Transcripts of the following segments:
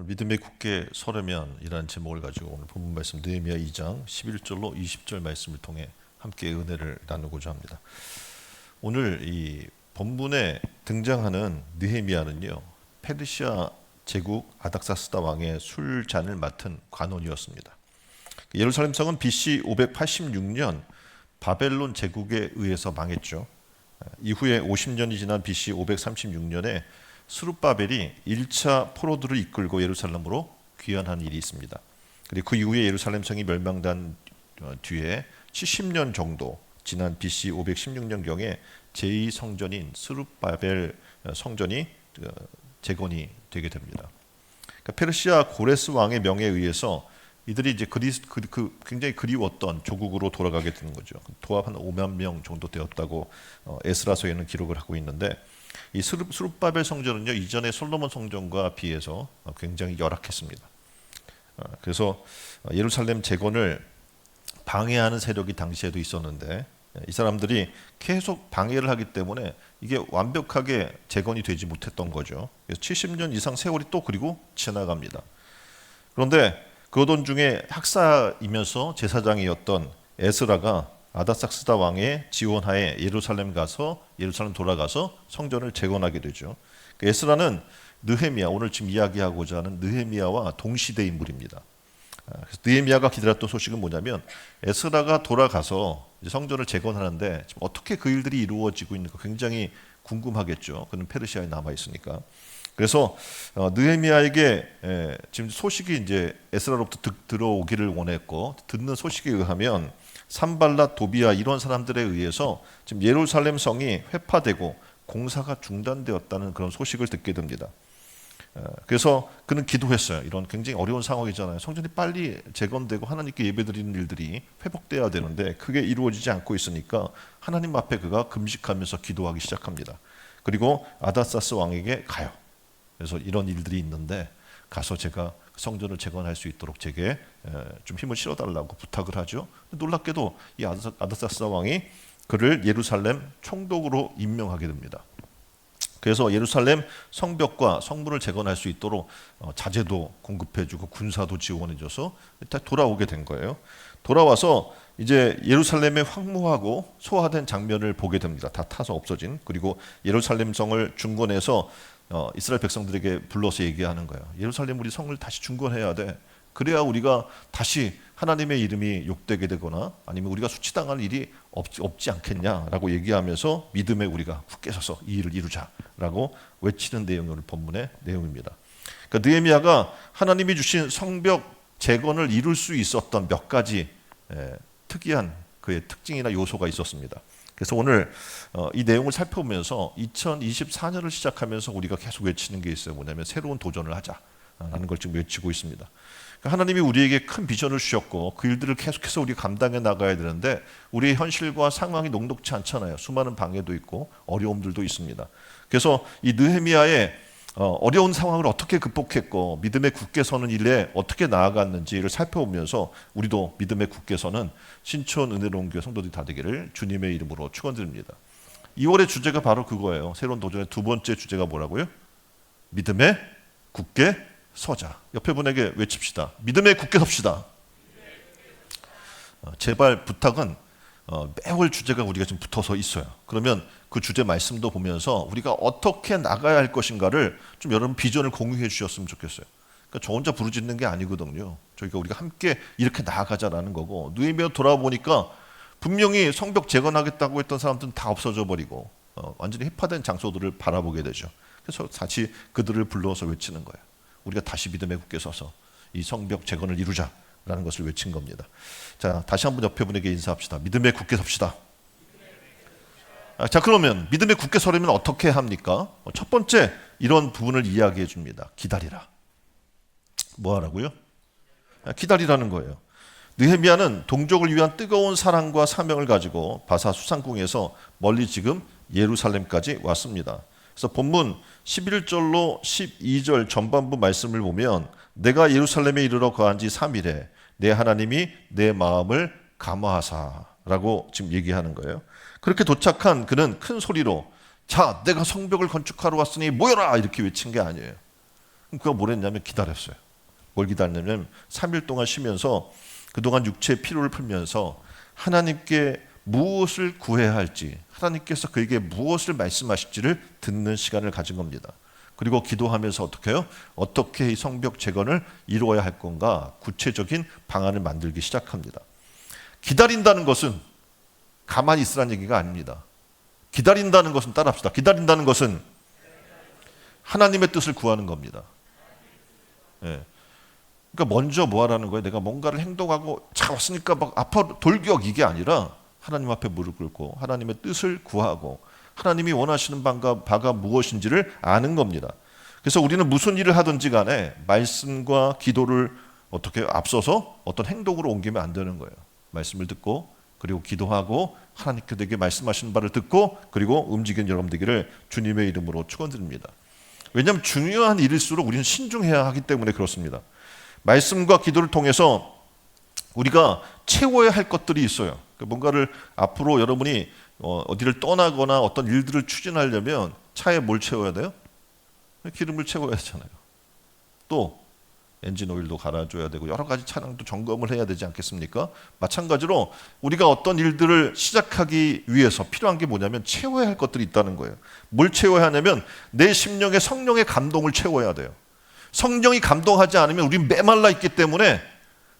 믿음에 굳게 서려면 이라는 제목을 가지고 오늘 본문 말씀 느헤미야 2장 11절로 20절 말씀을 통해 함께 은혜를 나누고자 합니다. 오늘 이 본문에 등장하는 느헤미야는요, 페르시아 제국 아닥사스다 왕의 술잔을 맡은 관원이었습니다. 예루살렘 성은 BC 586년 바벨론 제국에 의해서 망했죠. 이후에 50년이 지난 BC 536년에 스룹바벨이 1차 포로들을 이끌고 예루살렘으로 귀환한 일이 있습니다. 그리고 그 이후에 예루살렘 성이 멸망된 뒤에 70년 정도 지난 BC 516년경에 제2성전인 스룹바벨 성전이 재건이 되게 됩니다. 그러니까 페르시아 고레스 왕의 명에 의해서 이들이 이제 굉장히 그리웠던 조국으로 돌아가게 되는 거죠. 도합 한 5만 명 정도 되었다고 에스라서에는 기록을 하고 있는데, 이 스룹바벨 성전은요, 이전의 솔로몬 성전과 비해서 굉장히 열악했습니다. 그래서 예루살렘 재건을 방해하는 세력이 당시에도 있었는데, 이 사람들이 계속 방해를 하기 때문에 이게 완벽하게 재건이 되지 못했던 거죠. 그래서 70년 이상 세월이 또 그리고 지나갑니다. 그런데 그 도중에 학사이면서 제사장이었던 에스라가 아닥사스다 왕의 지원하에 예루살렘 돌아가서 성전을 재건하게 되죠. 에스라는 느헤미야, 오늘 지금 이야기하고자 하는 느헤미야와 동시대 인물입니다. 그래서 느헤미야가 기다렸던 소식은 뭐냐면, 에스라가 돌아가서 성전을 재건하는데 지금 어떻게 그 일들이 이루어지고 있는가 굉장히 궁금하겠죠. 그는 페르시아에 남아 있으니까. 그래서 느헤미야에게 지금 소식이 이제 에스라로부터 들어오기를 원했고, 듣는 소식에 의하면 산발랏, 도비야 이런 사람들에 의해서 지금 예루살렘 성이 회파되고 공사가 중단되었다는 그런 소식을 듣게 됩니다. 그래서 그는 기도했어요. 이런 굉장히 어려운 상황이잖아요. 성전이 빨리 재건되고 하나님께 예배드리는 일들이 회복돼야 되는데 그게 이루어지지 않고 있으니까 하나님 앞에 그가 금식하면서 기도하기 시작합니다. 그리고 아닥사스 왕에게 가요. 그래서 이런 일들이 있는데 가서 제가 성전을 재건할 수 있도록 제게 좀 힘을 실어달라고 부탁을 하죠. 놀랍게도 이 아닥사스 왕이 그를 예루살렘 총독으로 임명하게 됩니다. 그래서 예루살렘 성벽과 성문을 재건할 수 있도록 자재도 공급해주고 군사도 지원해줘서 돌아오게 된 거예요. 돌아와서 이제 예루살렘의 황무하고 소화된 장면을 보게 됩니다. 다 타서 없어진. 그리고 예루살렘 성을 중건해서 이스라엘 백성들에게 불러서 얘기하는 거예요. 예루살렘 우리 성을 다시 중건해야 돼. 그래야 우리가 다시 하나님의 이름이 욕되게 되거나 아니면 우리가 수치당할 일이 없지 않겠냐라고 얘기하면서 믿음에 우리가 굳게 서서 이 일을 이루자라고 외치는 내용이 오늘 본문의 내용입니다. 그러니까 느헤미야가 하나님이 주신 성벽 재건을 이룰 수 있었던 몇 가지 특이한 그의 특징이나 요소가 있었습니다. 그래서 오늘 이 내용을 살펴보면서 2024년을 시작하면서 우리가 계속 외치는 게 있어요. 뭐냐면 새로운 도전을 하자라는 걸 지금 외치고 있습니다. 하나님이 우리에게 큰 비전을 주셨고 그 일들을 계속해서 우리가 감당해 나가야 되는데 우리의 현실과 상황이 녹록지 않잖아요. 수많은 방해도 있고 어려움들도 있습니다. 그래서 이 느헤미야의 어려운 상황을 어떻게 극복했고 믿음에 굳게 서는 일에 어떻게 나아갔는지를 살펴보면서 우리도 믿음에 굳게 서는 신촌 은혜로운 교회 성도들이 다 되기를 주님의 이름으로 축원드립니다. 2월의 주제가 바로 그거예요. 새로운 도전의 두 번째 주제가 뭐라고요? 믿음에 굳게 서자. 옆에 분에게 외칩시다. 믿음에 굳게 섭시다. 제발 부탁은 매월 주제가 우리가 지금 붙어서 있어요. 그러면 그 주제 말씀도 보면서 우리가 어떻게 나가야 할 것인가를 좀 여러분 비전을 공유해 주셨으면 좋겠어요. 그러니까 저 혼자 부르짖는 게 아니거든요. 우리가 함께 이렇게 나아가자라는 거고, 느헤미야 돌아보니까 분명히 성벽 재건하겠다고 했던 사람들은 다 없어져 버리고 완전히 해파된 장소들을 바라보게 되죠. 그래서 다시 그들을 불러서 외치는 거예요. 우리가 다시 믿음에 굳게 서서 이 성벽 재건을 이루자라는 것을 외친 겁니다. 자, 다시 한번 옆에 분에게 인사합시다. 믿음에 굳게 섭시다. 자, 그러면 믿음에 굳게 서려면 어떻게 합니까? 첫 번째 이런 부분을 이야기해 줍니다. 기다리라. 뭐 하라고요? 기다리라는 거예요. 느헤미야는 동족을 위한 뜨거운 사랑과 사명을 가지고 바사 수상궁에서 멀리 지금 예루살렘까지 왔습니다. 그래서 본문 11절로 12절 전반부 말씀을 보면 내가 예루살렘에 이르러 거한 지 3일에 내 하나님이 내 마음을 감화하사라고 지금 얘기하는 거예요. 그렇게 도착한 그는 큰 소리로 자, 내가 성벽을 건축하러 왔으니 모여라 이렇게 외친 게 아니에요. 그가 뭘 했냐면 기다렸어요. 뭘 기다렸냐면 3일 동안 쉬면서 그동안 육체의 피로를 풀면서 하나님께 무엇을 구해야 할지, 하나님께서 그에게 무엇을 말씀하실지를 듣는 시간을 가진 겁니다. 그리고 기도하면서 어떻게 해요? 어떻게 이 성벽 재건을 이루어야 할 건가 구체적인 방안을 만들기 시작합니다. 기다린다는 것은 가만히 있으라는 얘기가 아닙니다. 기다린다는 것은 따라합시다. 기다린다는 것은 하나님의 뜻을 구하는 겁니다. 예. 그러니까 먼저 뭐 하라는 거예요? 내가 뭔가를 행동하고 자 왔으니까 막 아파 돌격 이게 아니라 하나님 앞에 무릎 꿇고 하나님의 뜻을 구하고 하나님이 원하시는 바가 무엇인지를 아는 겁니다. 그래서 우리는 무슨 일을 하든지 간에 말씀과 기도를 어떻게 앞서서 어떤 행동으로 옮기면 안 되는 거예요. 말씀을 듣고 그리고 기도하고 하나님께 말씀하시는 바를 듣고 그리고 움직이는 여러분 되기를 주님의 이름으로 축원드립니다. 왜냐하면 중요한 일일수록 우리는 신중해야 하기 때문에 그렇습니다. 말씀과 기도를 통해서 우리가 채워야 할 것들이 있어요. 뭔가를 앞으로 여러분이 어디를 떠나거나 어떤 일들을 추진하려면 차에 뭘 채워야 돼요? 기름을 채워야 되잖아요. 또 엔진 오일도 갈아줘야 되고 여러 가지 차량도 점검을 해야 되지 않겠습니까? 마찬가지로 우리가 어떤 일들을 시작하기 위해서 필요한 게 뭐냐면 채워야 할 것들이 있다는 거예요. 뭘 채워야 하냐면 내 심령에 성령의 감동을 채워야 돼요. 성령이 감동하지 않으면 우린 메말라 있기 때문에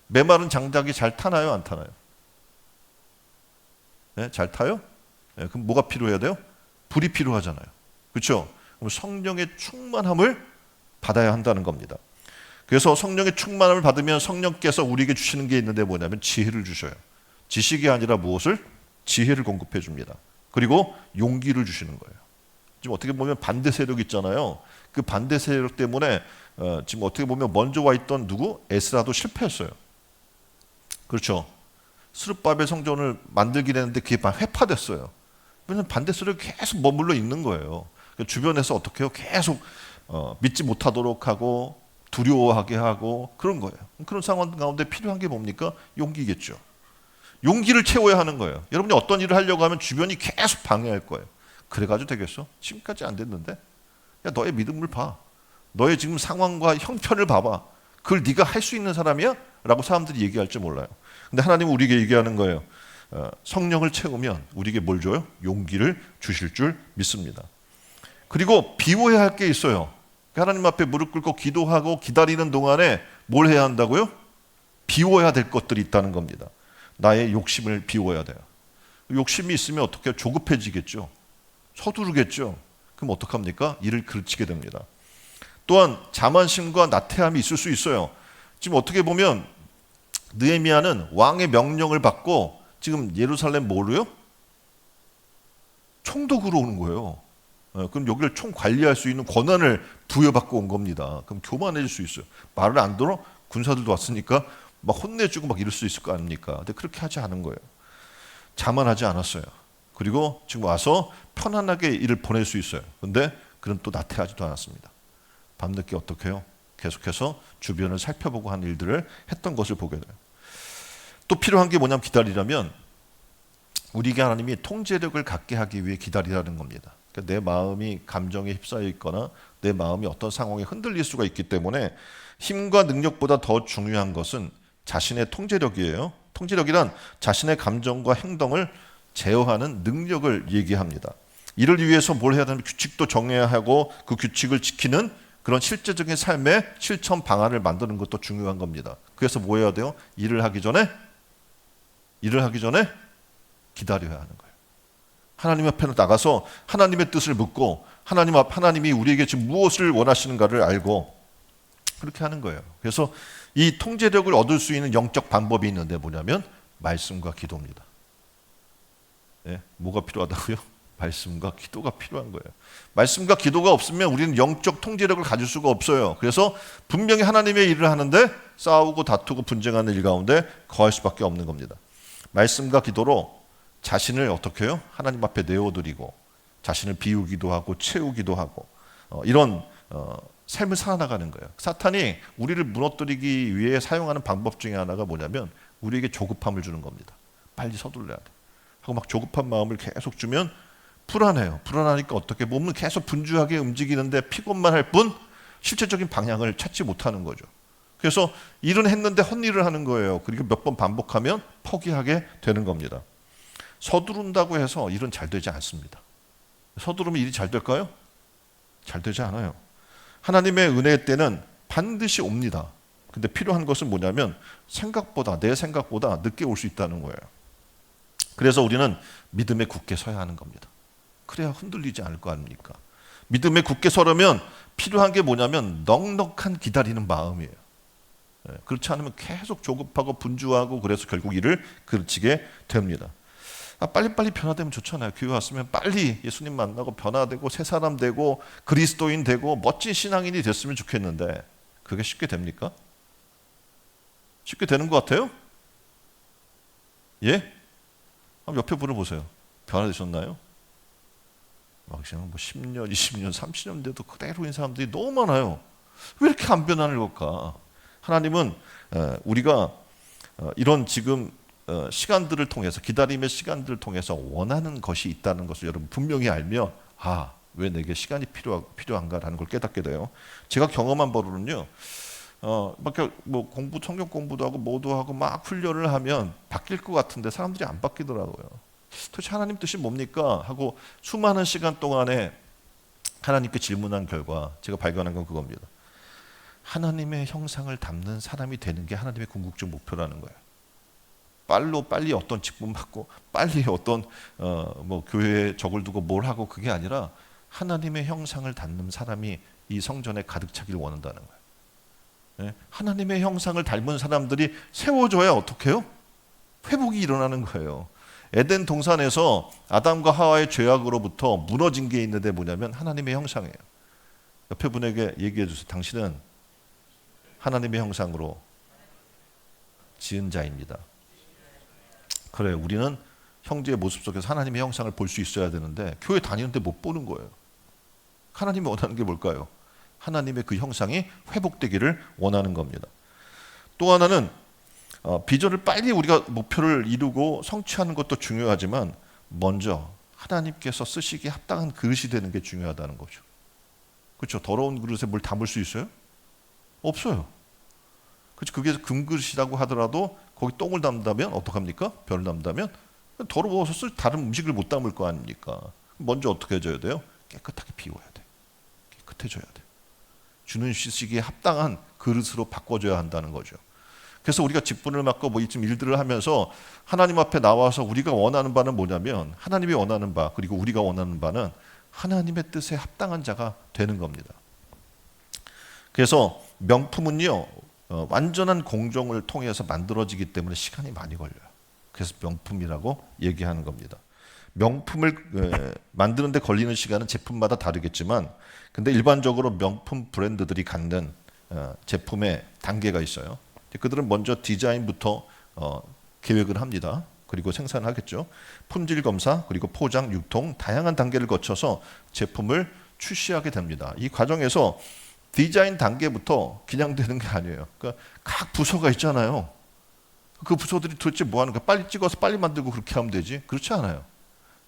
메마른 장작이 잘 타나요? 안 타나요? 네, 잘 타요? 네, 그럼 뭐가 필요해야 돼요? 불이 필요하잖아요. 그렇죠? 그럼 성령의 충만함을 받아야 한다는 겁니다. 그래서 성령의 충만함을 받으면 성령께서 우리에게 주시는 게 있는데 뭐냐면 지혜를 주셔요. 지식이 아니라 무엇을? 지혜를 공급해 줍니다. 그리고 용기를 주시는 거예요. 지금 어떻게 보면 반대 세력 있잖아요. 그 반대 세력 때문에 지금 어떻게 보면 먼저 와 있던 누구? 에스라도 실패했어요. 그렇죠? 스룹바벨 성전을 만들긴 했는데 그게 회파됐어요. 왜냐하면 반대 세력이 계속 머물러 있는 거예요. 주변에서 어떻게 해요? 계속 믿지 못하도록 하고 두려워하게 하고 그런 거예요. 그런 상황 가운데 필요한 게 뭡니까? 용기겠죠. 용기를 채워야 하는 거예요. 여러분이 어떤 일을 하려고 하면 주변이 계속 방해할 거예요. 그래가지고 되겠어? 지금까지 안 됐는데? 야, 너의 믿음을 봐. 너의 지금 상황과 형편을 봐봐. 그걸 네가 할 수 있는 사람이야? 라고 사람들이 얘기할지 몰라요. 근데 하나님은 우리에게 얘기하는 거예요. 성령을 채우면 우리에게 뭘 줘요? 용기를 주실 줄 믿습니다. 그리고 비워야 할 게 있어요. 하나님 앞에 무릎 꿇고 기도하고 기다리는 동안에 뭘 해야 한다고요? 비워야 될 것들이 있다는 겁니다. 나의 욕심을 비워야 돼요. 욕심이 있으면 어떻게 조급해지겠죠. 서두르겠죠. 그럼 어떡합니까? 일을 그르치게 됩니다. 또한 자만심과 나태함이 있을 수 있어요. 지금 어떻게 보면 느헤미야는 왕의 명령을 받고 지금 예루살렘 뭐로요? 총독으로 오는 거예요. 그럼 여기를 총 관리할 수 있는 권한을 부여받고 온 겁니다. 그럼 교만해질 수 있어요. 말을 안 들어? 군사들도 왔으니까 막 혼내주고 막 이럴 수 있을 거 아닙니까? 근데 그렇게 하지 않은 거예요. 자만하지 않았어요. 그리고 지금 와서 편안하게 일을 보낼 수 있어요. 근데 그는 또 나태하지도 않았습니다. 밤늦게 어떻게 해요? 계속해서 주변을 살펴보고 한 일들을 했던 것을 보게 돼요. 또 필요한 게 뭐냐면 기다리려면 우리에게 하나님이 통제력을 갖게 하기 위해 기다리라는 겁니다. 그러니까 내 마음이 감정에 휩싸여 있거나 내 마음이 어떤 상황에 흔들릴 수가 있기 때문에 힘과 능력보다 더 중요한 것은 자신의 통제력이에요. 통제력이란 자신의 감정과 행동을 제어하는 능력을 얘기합니다. 이를 위해서 뭘 해야 되냐면 규칙도 정해야 하고 그 규칙을 지키는 그런 실제적인 삶의 실천 방안을 만드는 것도 중요한 겁니다. 그래서 뭐 해야 돼요? 일을 하기 전에 기다려야 하는 거예요. 하나님 앞에 나가서 하나님의 뜻을 묻고 하나님이 우리에게 지금 무엇을 원하시는가를 알고 그렇게 하는 거예요. 그래서 이 통제력을 얻을 수 있는 영적 방법이 있는데 뭐냐면 말씀과 기도입니다. 네, 뭐가 필요하다고요? 말씀과 기도가 필요한 거예요. 말씀과 기도가 없으면 우리는 영적 통제력을 가질 수가 없어요. 그래서 분명히 하나님의 일을 하는데 싸우고 다투고 분쟁하는 일 가운데 거할 수밖에 없는 겁니다. 말씀과 기도로 자신을 어떻게 해요? 하나님 앞에 내어드리고 자신을 비우기도 하고 채우기도 하고 이런 삶을 살아나가는 거예요. 사탄이 우리를 무너뜨리기 위해 사용하는 방법 중에 하나가 뭐냐면 우리에게 조급함을 주는 겁니다. 빨리 서둘러야 돼. 하고 막 조급한 마음을 계속 주면 불안해요. 불안하니까 어떻게 몸은 계속 분주하게 움직이는데 피곤만 할 뿐 실제적인 방향을 찾지 못하는 거죠. 그래서 일은 했는데 헛일을 하는 거예요. 그리고 몇 번 반복하면 포기하게 되는 겁니다. 서두른다고 해서 일은 잘 되지 않습니다. 서두르면 일이 잘 될까요? 잘 되지 않아요. 하나님의 은혜의 때는 반드시 옵니다. 근데 필요한 것은 뭐냐면 내 생각보다 늦게 올 수 있다는 거예요. 그래서 우리는 믿음에 굳게 서야 하는 겁니다. 그래야 흔들리지 않을 거 아닙니까? 믿음에 굳게 서려면 필요한 게 뭐냐면 넉넉한 기다리는 마음이에요. 그렇지 않으면 계속 조급하고 분주하고 그래서 결국 일을 그르치게 됩니다. 빨리빨리 변화되면 좋잖아요. 교회 왔으면 빨리 예수님 만나고 변화되고 새 사람 되고 그리스도인 되고 멋진 신앙인이 됐으면 좋겠는데 그게 쉽게 됩니까? 쉽게 되는 것 같아요? 예? 한번 옆에 분을 보세요. 변화되셨나요? 막 뭐 10년, 20년, 30년 돼도 그대로인 사람들이 너무 많아요. 왜 이렇게 안 변하는 걸까? 하나님은 우리가 이런 지금 시간들을 통해서 기다림의 시간들을 통해서 원하는 것이 있다는 것을 여러분 분명히 알면 왜 내게 시간이 필요한가라는 걸 깨닫게 돼요. 제가 경험한 바로는요. 뭐 성경 공부도 하고 뭐도 하고 막 훈련을 하면 바뀔 것 같은데 사람들이 안 바뀌더라고요. 도대체 하나님 뜻이 뭡니까? 하고 수많은 시간 동안에 하나님께 질문한 결과 제가 발견한 건 그겁니다. 하나님의 형상을 담는 사람이 되는 게 하나님의 궁극적 목표라는 거예요. 빨리 어떤 직분 받고 빨리 어떤 뭐 교회에 적을 두고 뭘 하고 그게 아니라 하나님의 형상을 담는 사람이 이 성전에 가득 차기를 원한다는 거예요. 하나님의 형상을 닮은 사람들이 세워져야 어떻게 해요? 회복이 일어나는 거예요. 에덴 동산에서 아담과 하와의 죄악으로부터 무너진 게 있는데 뭐냐면 하나님의 형상이에요. 옆에 분에게 얘기해 주세요. 당신은 하나님의 형상으로 지은 자입니다. 그래, 우리는 형제의 모습 속에서 하나님의 형상을 볼 수 있어야 되는데 교회 다니는데 못 보는 거예요. 하나님이 원하는 게 뭘까요? 하나님의 그 형상이 회복되기를 원하는 겁니다. 또 하나는 비전을 빨리 우리가 목표를 이루고 성취하는 것도 중요하지만 먼저 하나님께서 쓰시기에 합당한 그릇이 되는 게 중요하다는 거죠. 그렇죠? 더러운 그릇에 뭘 담을 수 있어요? 없어요. 그렇죠? 그게 금그릇이라고 하더라도 거기 똥을 담다면 어떡합니까? 별을 담다면 더러워서 다른 음식을 못 담을 거 아닙니까? 먼저 어떻게 해줘야 돼요? 깨끗하게 비워야 돼. 깨끗해져야 돼. 주는 시기에 합당한 그릇으로 바꿔줘야 한다는 거죠. 그래서 우리가 직분을 맡고 뭐 이쯤 일들을 하면서 하나님 앞에 나와서 우리가 원하는 바는 뭐냐면 하나님이 원하는 바 그리고 우리가 원하는 바는 하나님의 뜻에 합당한 자가 되는 겁니다. 그래서 명품은요 완전한 공정을 통해서 만들어지기 때문에 시간이 많이 걸려요. 그래서 명품이라고 얘기하는 겁니다. 명품을 만드는 데 걸리는 시간은 제품마다 다르겠지만 근데 일반적으로 명품 브랜드들이 갖는 제품의 단계가 있어요. 그들은 먼저 디자인부터 계획을 합니다. 그리고 생산하겠죠. 품질 검사, 그리고 포장, 유통 다양한 단계를 거쳐서 제품을 출시하게 됩니다. 이 과정에서 디자인 단계부터 그냥 되는 게 아니에요. 그러니까 각 부서가 있잖아요. 그 부서들이 도대체 뭐 하는 거야? 빨리 찍어서 빨리 만들고 그렇게 하면 되지? 그렇지 않아요.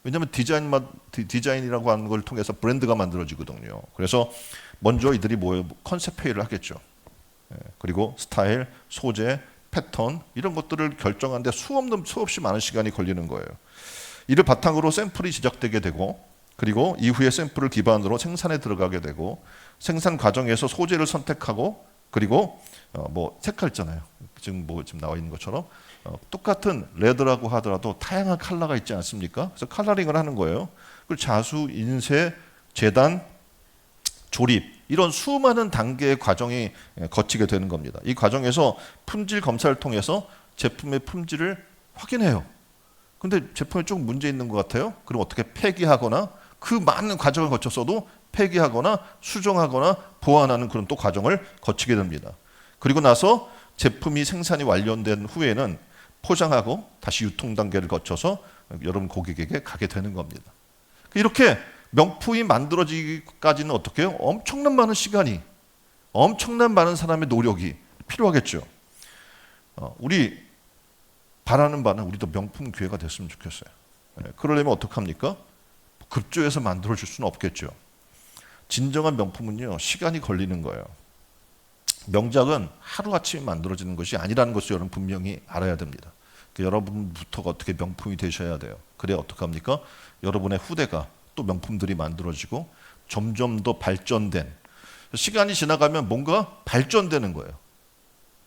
왜냐하면 디자인이라고 하는 걸 통해서 브랜드가 만들어지거든요. 그래서 먼저 이들이 컨셉 회의를 하겠죠. 그리고 스타일, 소재, 패턴 이런 것들을 결정하는데 수없이 많은 시간이 걸리는 거예요. 이를 바탕으로 샘플이 제작되게 되고 그리고 이후에 샘플을 기반으로 생산에 들어가게 되고 생산 과정에서 소재를 선택하고 그리고 뭐 색깔 있잖아요. 지금 나와 있는 것처럼 똑같은 레더라고 하더라도 다양한 컬러가 있지 않습니까? 그래서 컬러링을 하는 거예요. 그리고 자수, 인쇄, 재단, 조립 이런 수많은 단계의 과정이 거치게 되는 겁니다. 이 과정에서 품질 검사를 통해서 제품의 품질을 확인해요. 근데 제품에 조금 문제 있는 것 같아요. 그럼 어떻게 폐기하거나 그 많은 과정을 거쳤어도 폐기하거나 수정하거나 보완하는 그런 또 과정을 거치게 됩니다. 그리고 나서 제품이 생산이 완료된 후에는 포장하고 다시 유통 단계를 거쳐서 여러분 고객에게 가게 되는 겁니다. 이렇게 명품이 만들어지기까지는 어떻게 해요? 엄청난 많은 시간이, 엄청난 많은 사람의 노력이 필요하겠죠. 우리 바라는 바는 우리도 명품 교회가 됐으면 좋겠어요. 그러려면 어떡합니까? 급조해서 만들어줄 수는 없겠죠. 진정한 명품은요, 시간이 걸리는 거예요. 명작은 하루아침에 만들어지는 것이 아니라는 것을 여러분 분명히 알아야 됩니다. 여러분부터가 어떻게 명품이 되셔야 돼요. 그래야 어떡합니까? 여러분의 후대가 또 명품들이 만들어지고 점점 더 발전된, 시간이 지나가면 뭔가 발전되는 거예요.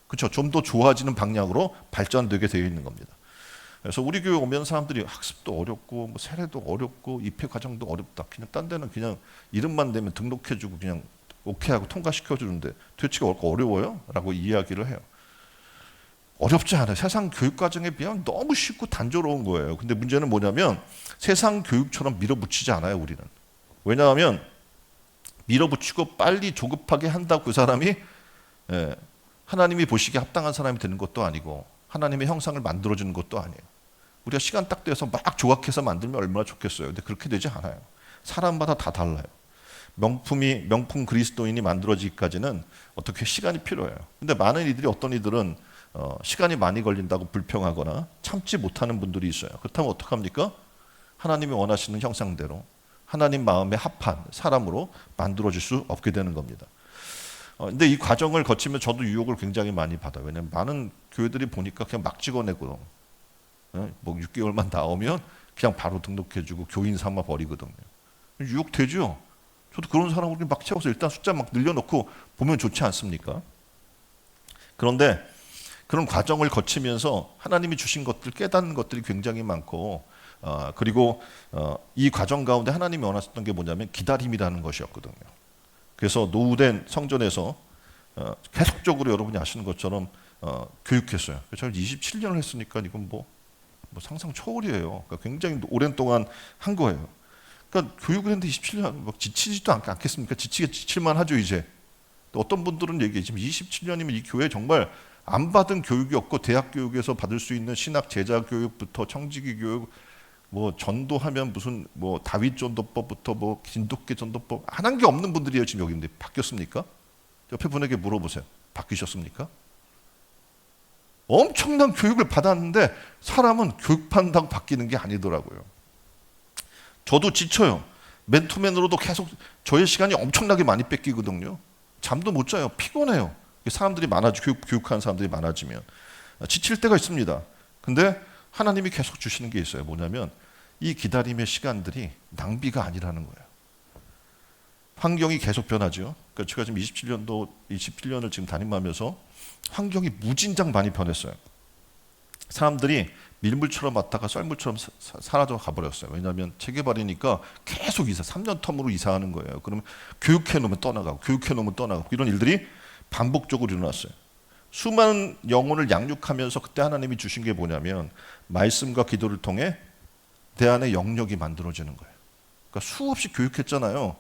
그렇죠? 좀 더 좋아지는 방향으로 발전되게 되어 있는 겁니다. 그래서 우리 교회 오면 사람들이 학습도 어렵고 뭐 세례도 어렵고 입회 과정도 어렵다. 그냥 딴 데는 그냥 이름만 되면 등록해주고 그냥 오케이 하고 통과시켜주는데 도대체 어려워요? 라고 이야기를 해요. 어렵지 않아요. 세상 교육 과정에 비하면 너무 쉽고 단조로운 거예요. 근데 문제는 뭐냐면 세상 교육처럼 밀어붙이지 않아요, 우리는. 왜냐하면 밀어붙이고 빨리 조급하게 한다고 그 사람이 하나님이 보시기에 합당한 사람이 되는 것도 아니고 하나님의 형상을 만들어주는 것도 아니에요. 우리가 시간 딱 돼서 막 조각해서 만들면 얼마나 좋겠어요. 근데 그렇게 되지 않아요. 사람마다 다 달라요. 명품 그리스도인이 만들어지기까지는 어떻게 시간이 필요해요. 근데 많은 이들이 어떤 이들은 시간이 많이 걸린다고 불평하거나 참지 못하는 분들이 있어요. 그렇다면 어떡합니까? 하나님이 원하시는 형상대로 하나님 마음에 합한 사람으로 만들어질 수 없게 되는 겁니다. 근데 이 과정을 거치면 저도 유혹을 굉장히 많이 받아요. 왜냐하면 많은 교회들이 보니까 그냥 막 찍어내고 뭐 6개월만 나오면 그냥 바로 등록해주고 교인 삼아 버리거든요. 유혹되죠. 저도 그런 사람을 막 채워서 일단 숫자 막 늘려놓고 보면 좋지 않습니까? 그런데 그런 과정을 거치면서 하나님이 주신 것들, 깨닫는 것들이 굉장히 많고 그리고 이 과정 가운데 하나님이 원하셨던 게 뭐냐면 기다림이라는 것이었거든요. 그래서 노후된 성전에서 계속적으로 여러분이 아시는 것처럼 교육했어요. 저는 27년을 했으니까 이건 뭐 상상 초월이에요. 그러니까 굉장히 오랜 동안 한 거예요. 그러니까 교육을 했는데 27년 막 지치지도 않겠습니까? 지칠만 하죠 이제. 또 어떤 분들은 얘기해 지금 27년이면 이 교회 정말 안 받은 교육이 없고 대학 교육에서 받을 수 있는 신학 제자 교육부터 청지기 교육 뭐 전도하면 무슨 뭐 다윗 전도법부터 뭐 진돗개 전도법 안 한 게 없는 분들이에요 지금 여기. 있는데 바뀌었습니까? 옆에 분에게 물어보세요. 바뀌셨습니까? 엄청난 교육을 받았는데 사람은 교육받는다고 바뀌는 게 아니더라고요. 저도 지쳐요. 맨투맨으로도 계속 저의 시간이 엄청나게 많이 뺏기거든요. 잠도 못 자요. 피곤해요. 사람들이 많아지고 교육하는 사람들이 많아지면 지칠 때가 있습니다. 근데 하나님이 계속 주시는 게 있어요. 뭐냐면 이 기다림의 시간들이 낭비가 아니라는 거예요. 환경이 계속 변하죠. 그러니까 제가 지금 27년을 지금 담임하면서 환경이 무진장 많이 변했어요. 사람들이 밀물처럼 왔다가 썰물처럼 사라져 가버렸어요. 왜냐하면 재개발이니까 계속 3년 텀으로 이사하는 거예요. 그러면 교육해놓으면 떠나가고 교육해놓으면 떠나가고 이런 일들이 반복적으로 일어났어요. 수많은 영혼을 양육하면서 그때 하나님이 주신 게 뭐냐면 말씀과 기도를 통해 내 안에 영역이 만들어지는 거예요. 그러니까 수없이 교육했잖아요.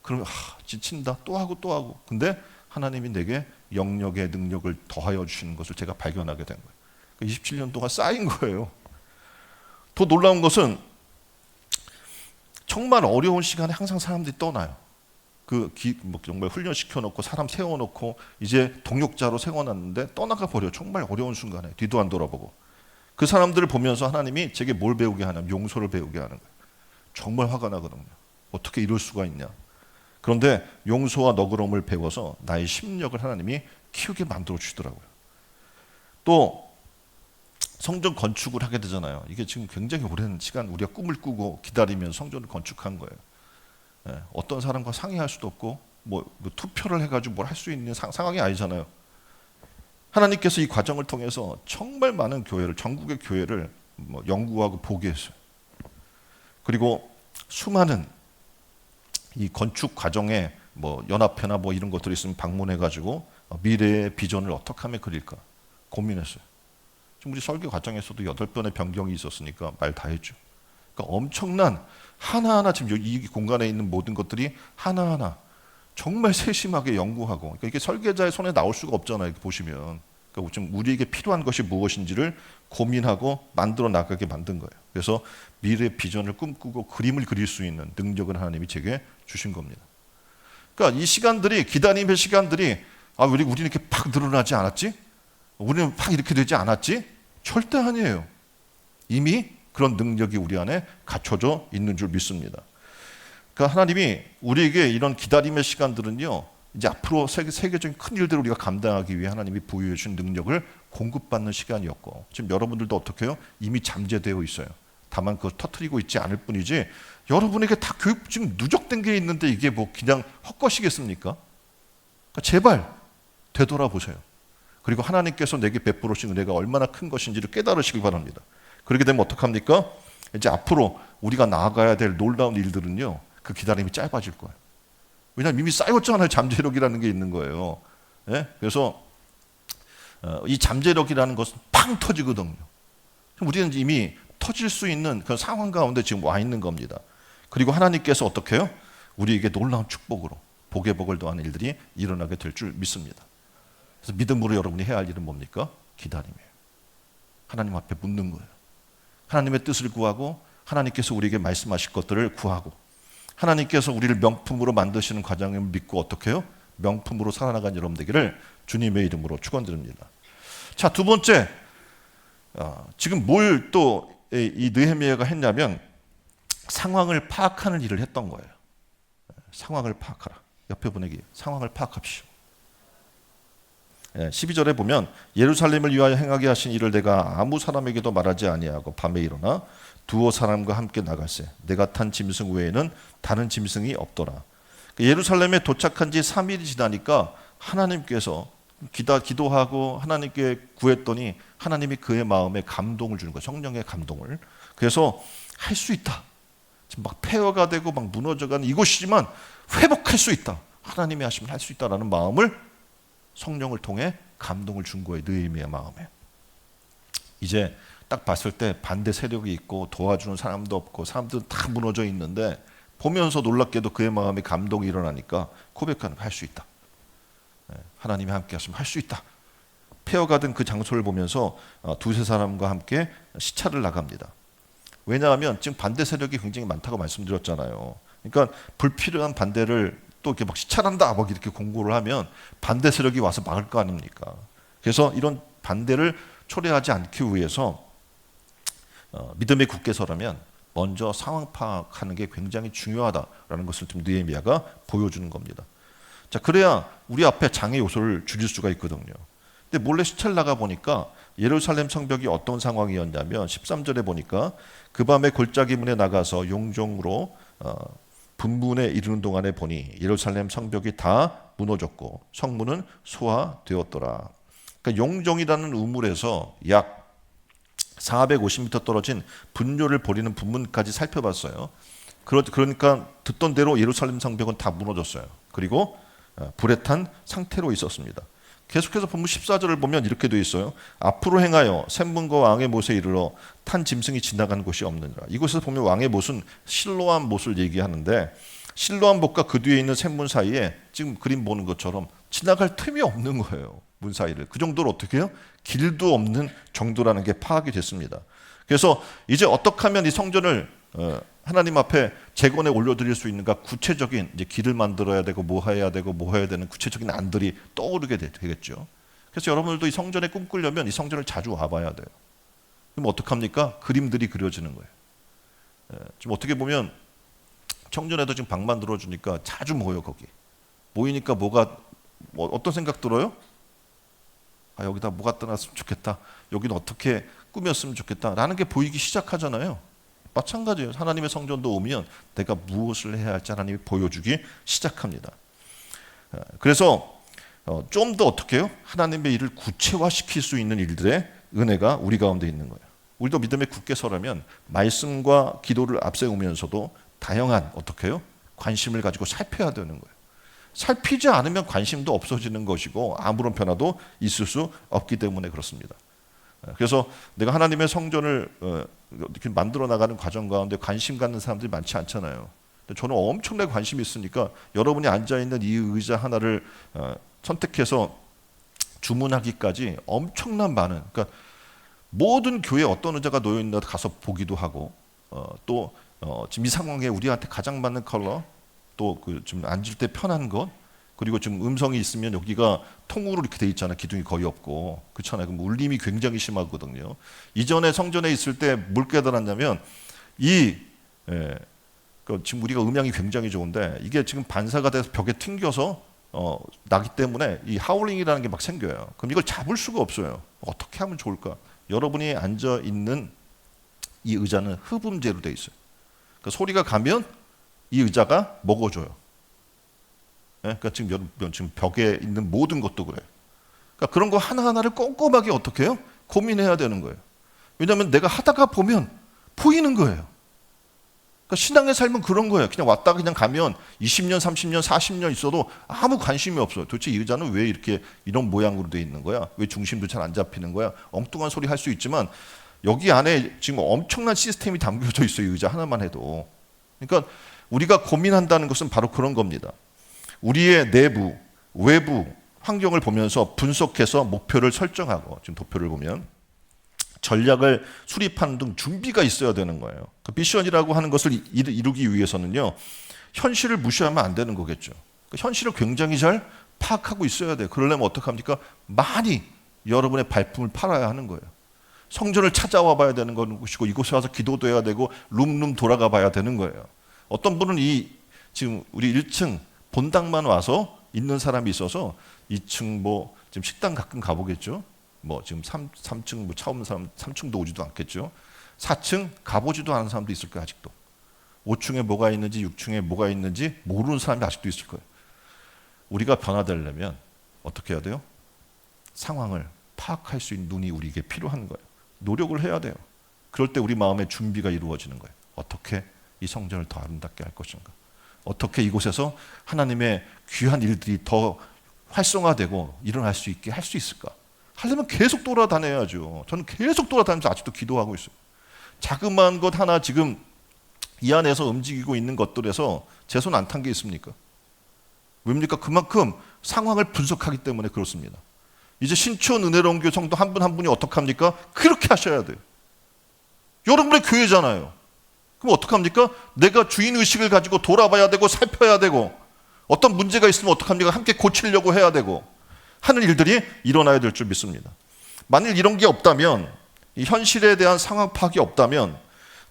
그러면 지친다. 또 하고 또 하고. 근데 하나님이 내게 영역의 능력을 더하여 주시는 것을 제가 발견하게 된 거예요. 27년 동안 쌓인 거예요. 더 놀라운 것은 정말 어려운 시간에 항상 사람들이 떠나요. 정말 훈련시켜놓고 사람 세워놓고 이제 동역자로 세워놨는데 떠나가 버려요. 정말 어려운 순간에 뒤도 안 돌아보고. 그 사람들을 보면서 하나님이 제게 뭘 배우게 하냐면 용서를 배우게 하는 거예요. 정말 화가 나거든요. 어떻게 이럴 수가 있냐. 그런데 용서와 너그러움을 배워서 나의 심력을 하나님이 키우게 만들어 주시더라고요. 또 성전 건축을 하게 되잖아요. 이게 지금 굉장히 오랜 시간 우리가 꿈을 꾸고 기다리면서 성전을 건축한 거예요. 어떤 사람과 상의할 수도 없고 뭐 투표를 해가지고 뭘 할 수 있는 상황이 아니잖아요. 하나님께서 이 과정을 통해서 정말 많은 교회를, 전국의 교회를 연구하고 보게 했어요. 그리고 수많은 이 건축 과정에 연합회나 이런 것들이 있으면 방문해가지고 미래의 비전을 어떻게 하면 그릴까 고민했어요. 지금 우리 설교 과정에서도 8번의 변경이 있었으니까 말 다 했죠. 그러니까 엄청난 하나하나 지금 이 공간에 있는 모든 것들이 하나하나 정말 세심하게 연구하고, 그러니까 이게 설계자의 손에 나올 수가 없잖아요. 이렇게 보시면. 그러니까 지금 우리에게 필요한 것이 무엇인지를 고민하고 만들어 나가게 만든 거예요. 그래서 미래의 비전을 꿈꾸고 그림을 그릴 수 있는 능력을 하나님이 제게 주신 겁니다. 그러니까 이 시간들이, 기다림의 시간들이 우리는 이렇게 팍 늘어나지 않았지? 우리는 팍 이렇게 되지 않았지? 절대 아니에요. 이미 그런 능력이 우리 안에 갖춰져 있는 줄 믿습니다. 그러니까 하나님이 우리에게 이런 기다림의 시간들은요, 이제 앞으로 세계적인 큰 일들을 우리가 감당하기 위해 하나님이 부여해 준 능력을 공급받는 시간이었고, 지금 여러분들도 어떻게 해요? 이미 잠재되어 있어요. 다만 그걸 터뜨리고 있지 않을 뿐이지, 여러분에게 다 교육 지금 누적된 게 있는데 이게 뭐 그냥 헛것이겠습니까? 그러니까 제발 되돌아보세요. 그리고 하나님께서 내게 베풀어 주신 은혜가 얼마나 큰 것인지를 깨달으시길 바랍니다. 그렇게 되면 어떡합니까? 이제 앞으로 우리가 나아가야 될 놀라운 일들은요, 그 기다림이 짧아질 거예요. 왜냐하면 이미 쌓였잖아요. 잠재력이라는 게 있는 거예요. 예? 그래서 이 잠재력이라는 것은 팡 터지거든요. 우리는 이미 터질 수 있는 그 상황 가운데 지금 와 있는 겁니다. 그리고 하나님께서 어떻게 해요? 우리에게 놀라운 축복으로 복의 복을 더하는 일들이 일어나게 될 줄 믿습니다. 그래서 믿음으로 여러분이 해야 할 일은 뭡니까? 기다림이에요. 하나님 앞에 묻는 거예요. 하나님의 뜻을 구하고, 하나님께서 우리에게 말씀하실 것들을 구하고, 하나님께서 우리를 명품으로 만드시는 과정을 믿고 어떻게 해요? 명품으로 살아나간 여러분 되기를 주님의 이름으로 축원드립니다. 자, 두 번째, 지금 뭘 또 이 느헤미야가 했냐면 상황을 파악하는 일을 했던 거예요. 상황을 파악하라. 옆에 분에게 상황을 파악합시오. 12절에 보면 예루살렘을 위하여 행하게 하신 일을 내가 아무 사람에게도 말하지 아니하고 밤에 일어나 두어 사람과 함께 나갈세. 내가 탄 짐승 외에는 다른 짐승이 없더라. 예루살렘에 도착한 지 3일이 지나니까 하나님께서 기도하고 하나님께 구했더니 하나님이 그의 마음에 감동을 주는 거예요. 성령의 감동을. 그래서 할 수 있다. 지금 막 폐허가 되고 막 무너져가는 이곳이지만 회복할 수 있다. 하나님이 하시면 할 수 있다라는 마음을 성령을 통해 감동을 준 거예요. 느헤미야 마음에. 이제 딱 봤을 때 반대 세력이 있고 도와주는 사람도 없고 사람들은 다 무너져 있는데 보면서 놀랍게도 그의 마음에 감동이 일어나니까 고백하는 거 할 수 있다. 하나님이 함께 하시면 할 수 있다. 폐허가던 그 장소를 보면서 두세 사람과 함께 시찰을 나갑니다. 왜냐하면 지금 반대 세력이 굉장히 많다고 말씀드렸잖아요. 그러니까 불필요한 반대를 또 이렇게 막 시찰한다 막 이렇게 공고를 하면 반대 세력이 와서 막을 거 아닙니까? 그래서 이런 반대를 초래하지 않기 위해서 믿음에 굳게 서라면 먼저 상황 파악하는 게 굉장히 중요하다라는 것을 좀 느헤미야가 보여주는 겁니다. 자, 그래야 우리 앞에 장애 요소를 줄일 수가 있거든요. 근데 몰래 시찰 나가 보니까 예루살렘 성벽이 어떤 상황이었냐면 13절에 보니까 그 밤에 골짜기 문에 나가서 용종으로 분분에 이르는 동안에 보니 예루살렘 성벽이 다 무너졌고 성문은 소화되었더라. 그러니까 용종이라는 우물에서 약 450m 떨어진 분뇨를 버리는 분문까지 살펴봤어요. 그러니까 듣던 대로 예루살렘 성벽은 다 무너졌어요. 그리고 불에 탄 상태로 있었습니다. 계속해서 본문 14절을 보면 이렇게 되어 있어요. 앞으로 행하여 샘문과 왕의 못에 이르러 탄 짐승이 지나간 곳이 없느니라. 이곳에서 보면 왕의 못은 실로암 못을 얘기하는데 실로암 못과 그 뒤에 있는 샘문 사이에 지금 그림 보는 것처럼 지나갈 틈이 없는 거예요. 문 사이를. 그 정도로 어떻게 해요? 길도 없는 정도라는 게 파악이 됐습니다. 그래서 이제 어떻게 하면 이 성전을 하나님 앞에 재건에 올려드릴 수 있는가 구체적인 이제 길을 만들어야 되고 뭐 해야 되고 뭐 해야 되는 구체적인 안들이 떠오르게 되겠죠. 그래서 여러분들도 이 성전에 꿈꾸려면 이 성전을 자주 와봐야 돼요. 그럼 어떡합니까? 그림들이 그려지는 거예요. 지금 어떻게 보면 청전에도 지금 방 만들어 주니까 자주 모여 거기. 모이니까 뭐가 어떤 생각 들어요? 아, 여기다 뭐가 떠났으면 좋겠다. 여기는 어떻게 꾸몄으면 좋겠다. 라는 게 보이기 시작하잖아요. 마찬가지예요. 하나님의 성전도 오면 내가 무엇을 해야 할지 하나님이 보여주기 시작합니다. 그래서 좀 더 어떻게 해요? 하나님의 일을 구체화시킬 수 있는 일들의 은혜가 우리 가운데 있는 거예요. 우리도 믿음에 굳게 서려면 말씀과 기도를 앞세우면서도 다양한 어떻게 해요? 관심을 가지고 살펴야 되는 거예요. 살피지 않으면 관심도 없어지는 것이고 아무런 변화도 있을 수 없기 때문에 그렇습니다. 그래서 내가 하나님의 성전을 이렇게 만들어 나가는 과정 가운데 관심 갖는 사람들이 많지 않잖아요. 근데 저는 엄청나게 관심이 있으니까 여러분이 앉아있는 이 의자 하나를 선택해서 주문하기까지 엄청난 많은, 그러니까 모든 교회에 어떤 의자가 놓여있나 가서 보기도 하고 또 지금 이 상황에 우리한테 가장 맞는 컬러, 또 그 좀 앉을 때 편한 것, 그리고 좀 음성이 있으면 여기가 통으로 이렇게 돼 있잖아요. 기둥이 거의 없고. 그렇잖아요. 그럼 울림이 굉장히 심하거든요. 이전에 성전에 있을 때 뭘 깨달았냐면 그 지금 우리가 음향이 굉장히 좋은데 이게 지금 반사가 돼서 벽에 튕겨서 나기 때문에 이 하울링이라는 게 막 생겨요. 그럼 이걸 잡을 수가 없어요. 어떻게 하면 좋을까? 여러분이 앉아 있는 이 의자는 흡음재로 돼 있어요. 그러니까 소리가 가면 이 의자가 먹어줘요. 네? 그러니까 지금 벽에 있는 모든 것도 그래요. 그러니까 그런 거 하나하나를 꼼꼼하게 어떻게 해요? 고민해야 되는 거예요. 왜냐하면 내가 하다가 보면 보이는 거예요. 그러니까 신앙의 삶은 그런 거예요. 그냥 왔다가 그냥 가면 20년, 30년, 40년 있어도 아무 관심이 없어요. 도대체 이 의자는 왜 이렇게 이런 모양으로 돼 있는 거야? 왜 중심도 잘 안 잡히는 거야? 엉뚱한 소리 할 수 있지만 여기 안에 지금 엄청난 시스템이 담겨져 있어요. 이 의자 하나만 해도. 그러니까 우리가 고민한다는 것은 바로 그런 겁니다. 우리의 내부, 외부 환경을 보면서 분석해서 목표를 설정하고, 지금 도표를 보면 전략을 수립하는 등 준비가 있어야 되는 거예요. 그 미션이라고 하는 것을 이루기 위해서는요, 현실을 무시하면 안 되는 거겠죠. 그 현실을 굉장히 잘 파악하고 있어야 돼요. 그러려면 어떡합니까? 많이 여러분의 발품을 팔아야 하는 거예요. 성전을 찾아와 봐야 되는 것이고, 이곳에 와서 기도도 해야 되고, 룸룸 돌아가 봐야 되는 거예요. 어떤 분은 지금 우리 1층 본당만 와서 있는 사람이 있어서 2층 지금 식당 가끔 가보겠죠. 지금 3층 차 없는 사람 3층도 오지도 않겠죠. 4층 가보지도 않은 사람도 있을 거예요. 아직도 5층에 뭐가 있는지 6층에 뭐가 있는지 모르는 사람이 아직도 있을 거예요. 우리가 변화되려면 어떻게 해야 돼요? 상황을 파악할 수 있는 눈이 우리에게 필요한 거예요. 노력을 해야 돼요. 그럴 때 우리 마음의 준비가 이루어지는 거예요. 어떻게 이 성전을 더 아름답게 할 것인가? 어떻게 이곳에서 하나님의 귀한 일들이 더 활성화되고 일어날 수 있게 할 수 있을까? 하려면 계속 돌아다녀야죠. 저는 계속 돌아다니면서 아직도 기도하고 있어요. 자그마한 것 하나 지금 이 안에서 움직이고 있는 것들에서 제 손 안 탄 게 있습니까? 왜입니까? 그만큼 상황을 분석하기 때문에 그렇습니다. 이제 신촌 은혜로운 교회 성도 한 분 한 분이 어떡합니까? 그렇게 하셔야 돼요. 여러분의 교회잖아요. 그럼 어떡합니까? 내가 주인의식을 가지고 돌아봐야 되고 살펴야 되고, 어떤 문제가 있으면 어떡합니까? 함께 고치려고 해야 되고 하는 일들이 일어나야 될 줄 믿습니다. 만일 이런 게 없다면, 이 현실에 대한 상황 파악이 없다면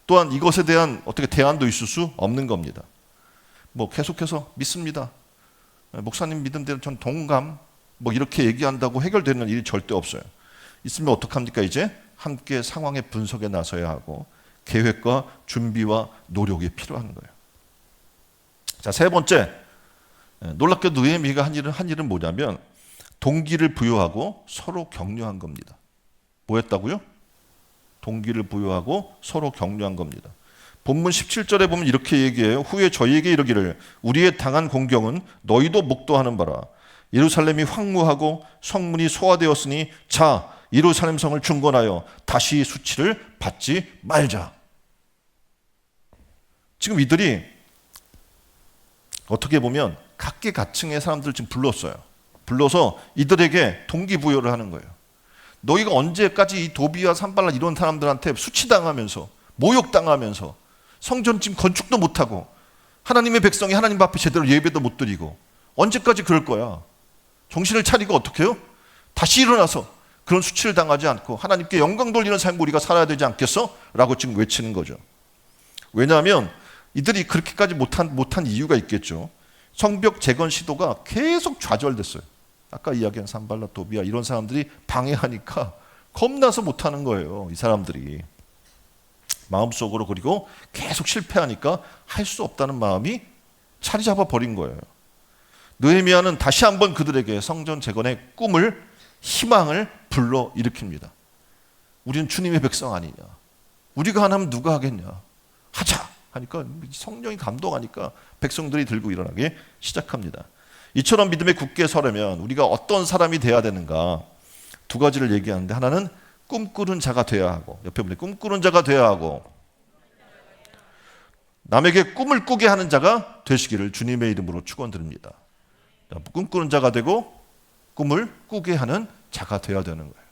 또한 이것에 대한 어떻게 대안도 있을 수 없는 겁니다. 계속해서 믿습니다. 목사님 믿음대로 전 동감 이렇게 얘기한다고 해결되는 일이 절대 없어요. 있으면 어떡합니까? 이제 함께 상황의 분석에 나서야 하고 계획과 준비와 노력이 필요한 거예요. 자, 세 번째, 놀랍게도 느헤미야가 한 일은 뭐냐면 동기를 부여하고 서로 격려한 겁니다. 뭐 했다고요? 동기를 부여하고 서로 격려한 겁니다. 본문 17절에 보면 이렇게 얘기해요. 후에 저희에게 이르기를 우리의 당한 공경은 너희도 목도하는 바라. 예루살렘이 황무하고 성문이 소화되었으니 자, 예루살렘 성을 중건하여 다시 수치를 받지 말자. 지금 이들이 어떻게 보면 각계각층의 사람들을 지금 불러서 이들에게 동기부여를 하는 거예요. 너희가 언제까지 이 도비와 산발랏 이런 사람들한테 수치당하면서 모욕당하면서 성전 지금 건축도 못하고 하나님의 백성이 하나님 앞에 제대로 예배도 못 드리고 언제까지 그럴 거야? 정신을 차리고 어떻게 해요? 다시 일어나서 그런 수치를 당하지 않고 하나님께 영광 돌리는 삶을 우리가 살아야 되지 않겠어? 라고 지금 외치는 거죠. 왜냐하면 이들이 그렇게까지 못한 이유가 있겠죠. 성벽 재건 시도가 계속 좌절됐어요. 아까 이야기한 산발랏 도비야 이런 사람들이 방해하니까 겁나서 못하는 거예요. 이 사람들이 마음속으로. 그리고 계속 실패하니까 할 수 없다는 마음이 자리 잡아버린 거예요. 느헤미야는 다시 한번 그들에게 성전 재건의 꿈을, 희망을 불러일으킵니다. 우리는 주님의 백성 아니냐, 우리가 안 하면 누가 하겠냐, 하자 하니까 성령이 감동하니까 백성들이 들고 일어나기 시작합니다. 이처럼 믿음에 굳게 서려면 우리가 어떤 사람이 돼야 되는가, 두 가지를 얘기하는데, 하나는 꿈꾸는 자가 돼야 하고, 옆에 분이 꿈꾸는 자가 돼야 하고, 남에게 꿈을 꾸게 하는 자가 되시기를 주님의 이름으로 축원드립니다. 꿈꾸는 자가 되고 꿈을 꾸게 하는 자가 되어야 되는 거예요.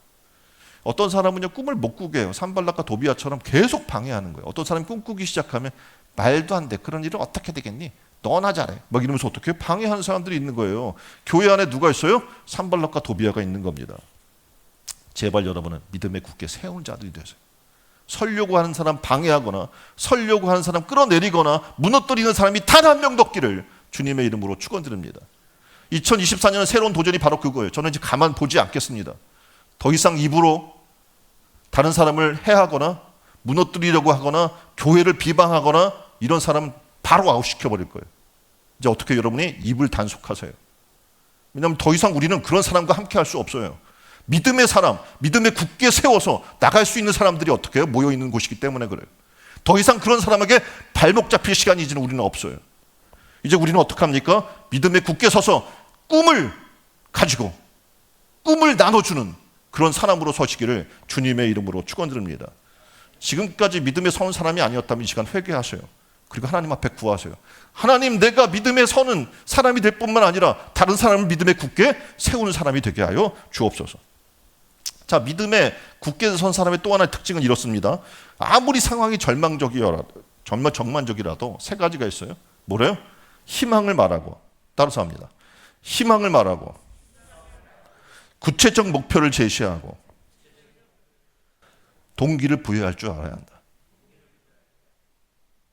어떤 사람은요 꿈을 못 꾸게 해요. 산발랏과 도비야처럼 계속 방해하는 거예요. 어떤 사람이 꿈꾸기 시작하면 말도 안 돼, 그런 일은 어떻게 되겠니, 너나 잘해 이러면서 어떻게 방해하는 사람들이 있는 거예요. 교회 안에 누가 있어요? 산발랏과 도비야가 있는 겁니다. 제발 여러분은 믿음에 굳게 세운 자들이 되세요. 설려고 하는 사람 방해하거나 설려고 하는 사람 끌어내리거나 무너뜨리는 사람이 단 한 명도 없기를 주님의 이름으로 축원드립니다. 2024년은 새로운 도전이 바로 그거예요. 저는 이제 가만 보지 않겠습니다. 더 이상 입으로 다른 사람을 해하거나 무너뜨리려고 하거나 교회를 비방하거나 이런 사람은 바로 아웃시켜버릴 거예요. 이제 어떻게 여러분이 입을 단속하세요. 왜냐하면 더 이상 우리는 그런 사람과 함께 할 수 없어요. 믿음의 사람, 믿음에 굳게 세워서 나갈 수 있는 사람들이 어떻게 해요? 모여있는 곳이기 때문에 그래요. 더 이상 그런 사람에게 발목 잡힐 시간이 이제는 우리는 없어요. 이제 우리는 어떻게 합니까? 믿음에 굳게 서서 꿈을 가지고 꿈을 나눠주는 그런 사람으로 서시기를 주님의 이름으로 축원드립니다. 지금까지 믿음에 서는 사람이 아니었다면 이 시간 회개하세요. 그리고 하나님 앞에 구하세요. 하나님, 내가 믿음에 서는 사람이 될 뿐만 아니라 다른 사람을 믿음에 굳게 세우는 사람이 되게 하여 주옵소서. 자, 믿음에 굳게 선 사람의 또 하나의 특징은 이렇습니다. 아무리 상황이 정만적이라도 세 가지가 있어요. 뭐래요? 희망을 말하고, 따라서 합니다. 희망을 말하고, 구체적 목표를 제시하고, 동기를 부여할 줄 알아야 한다.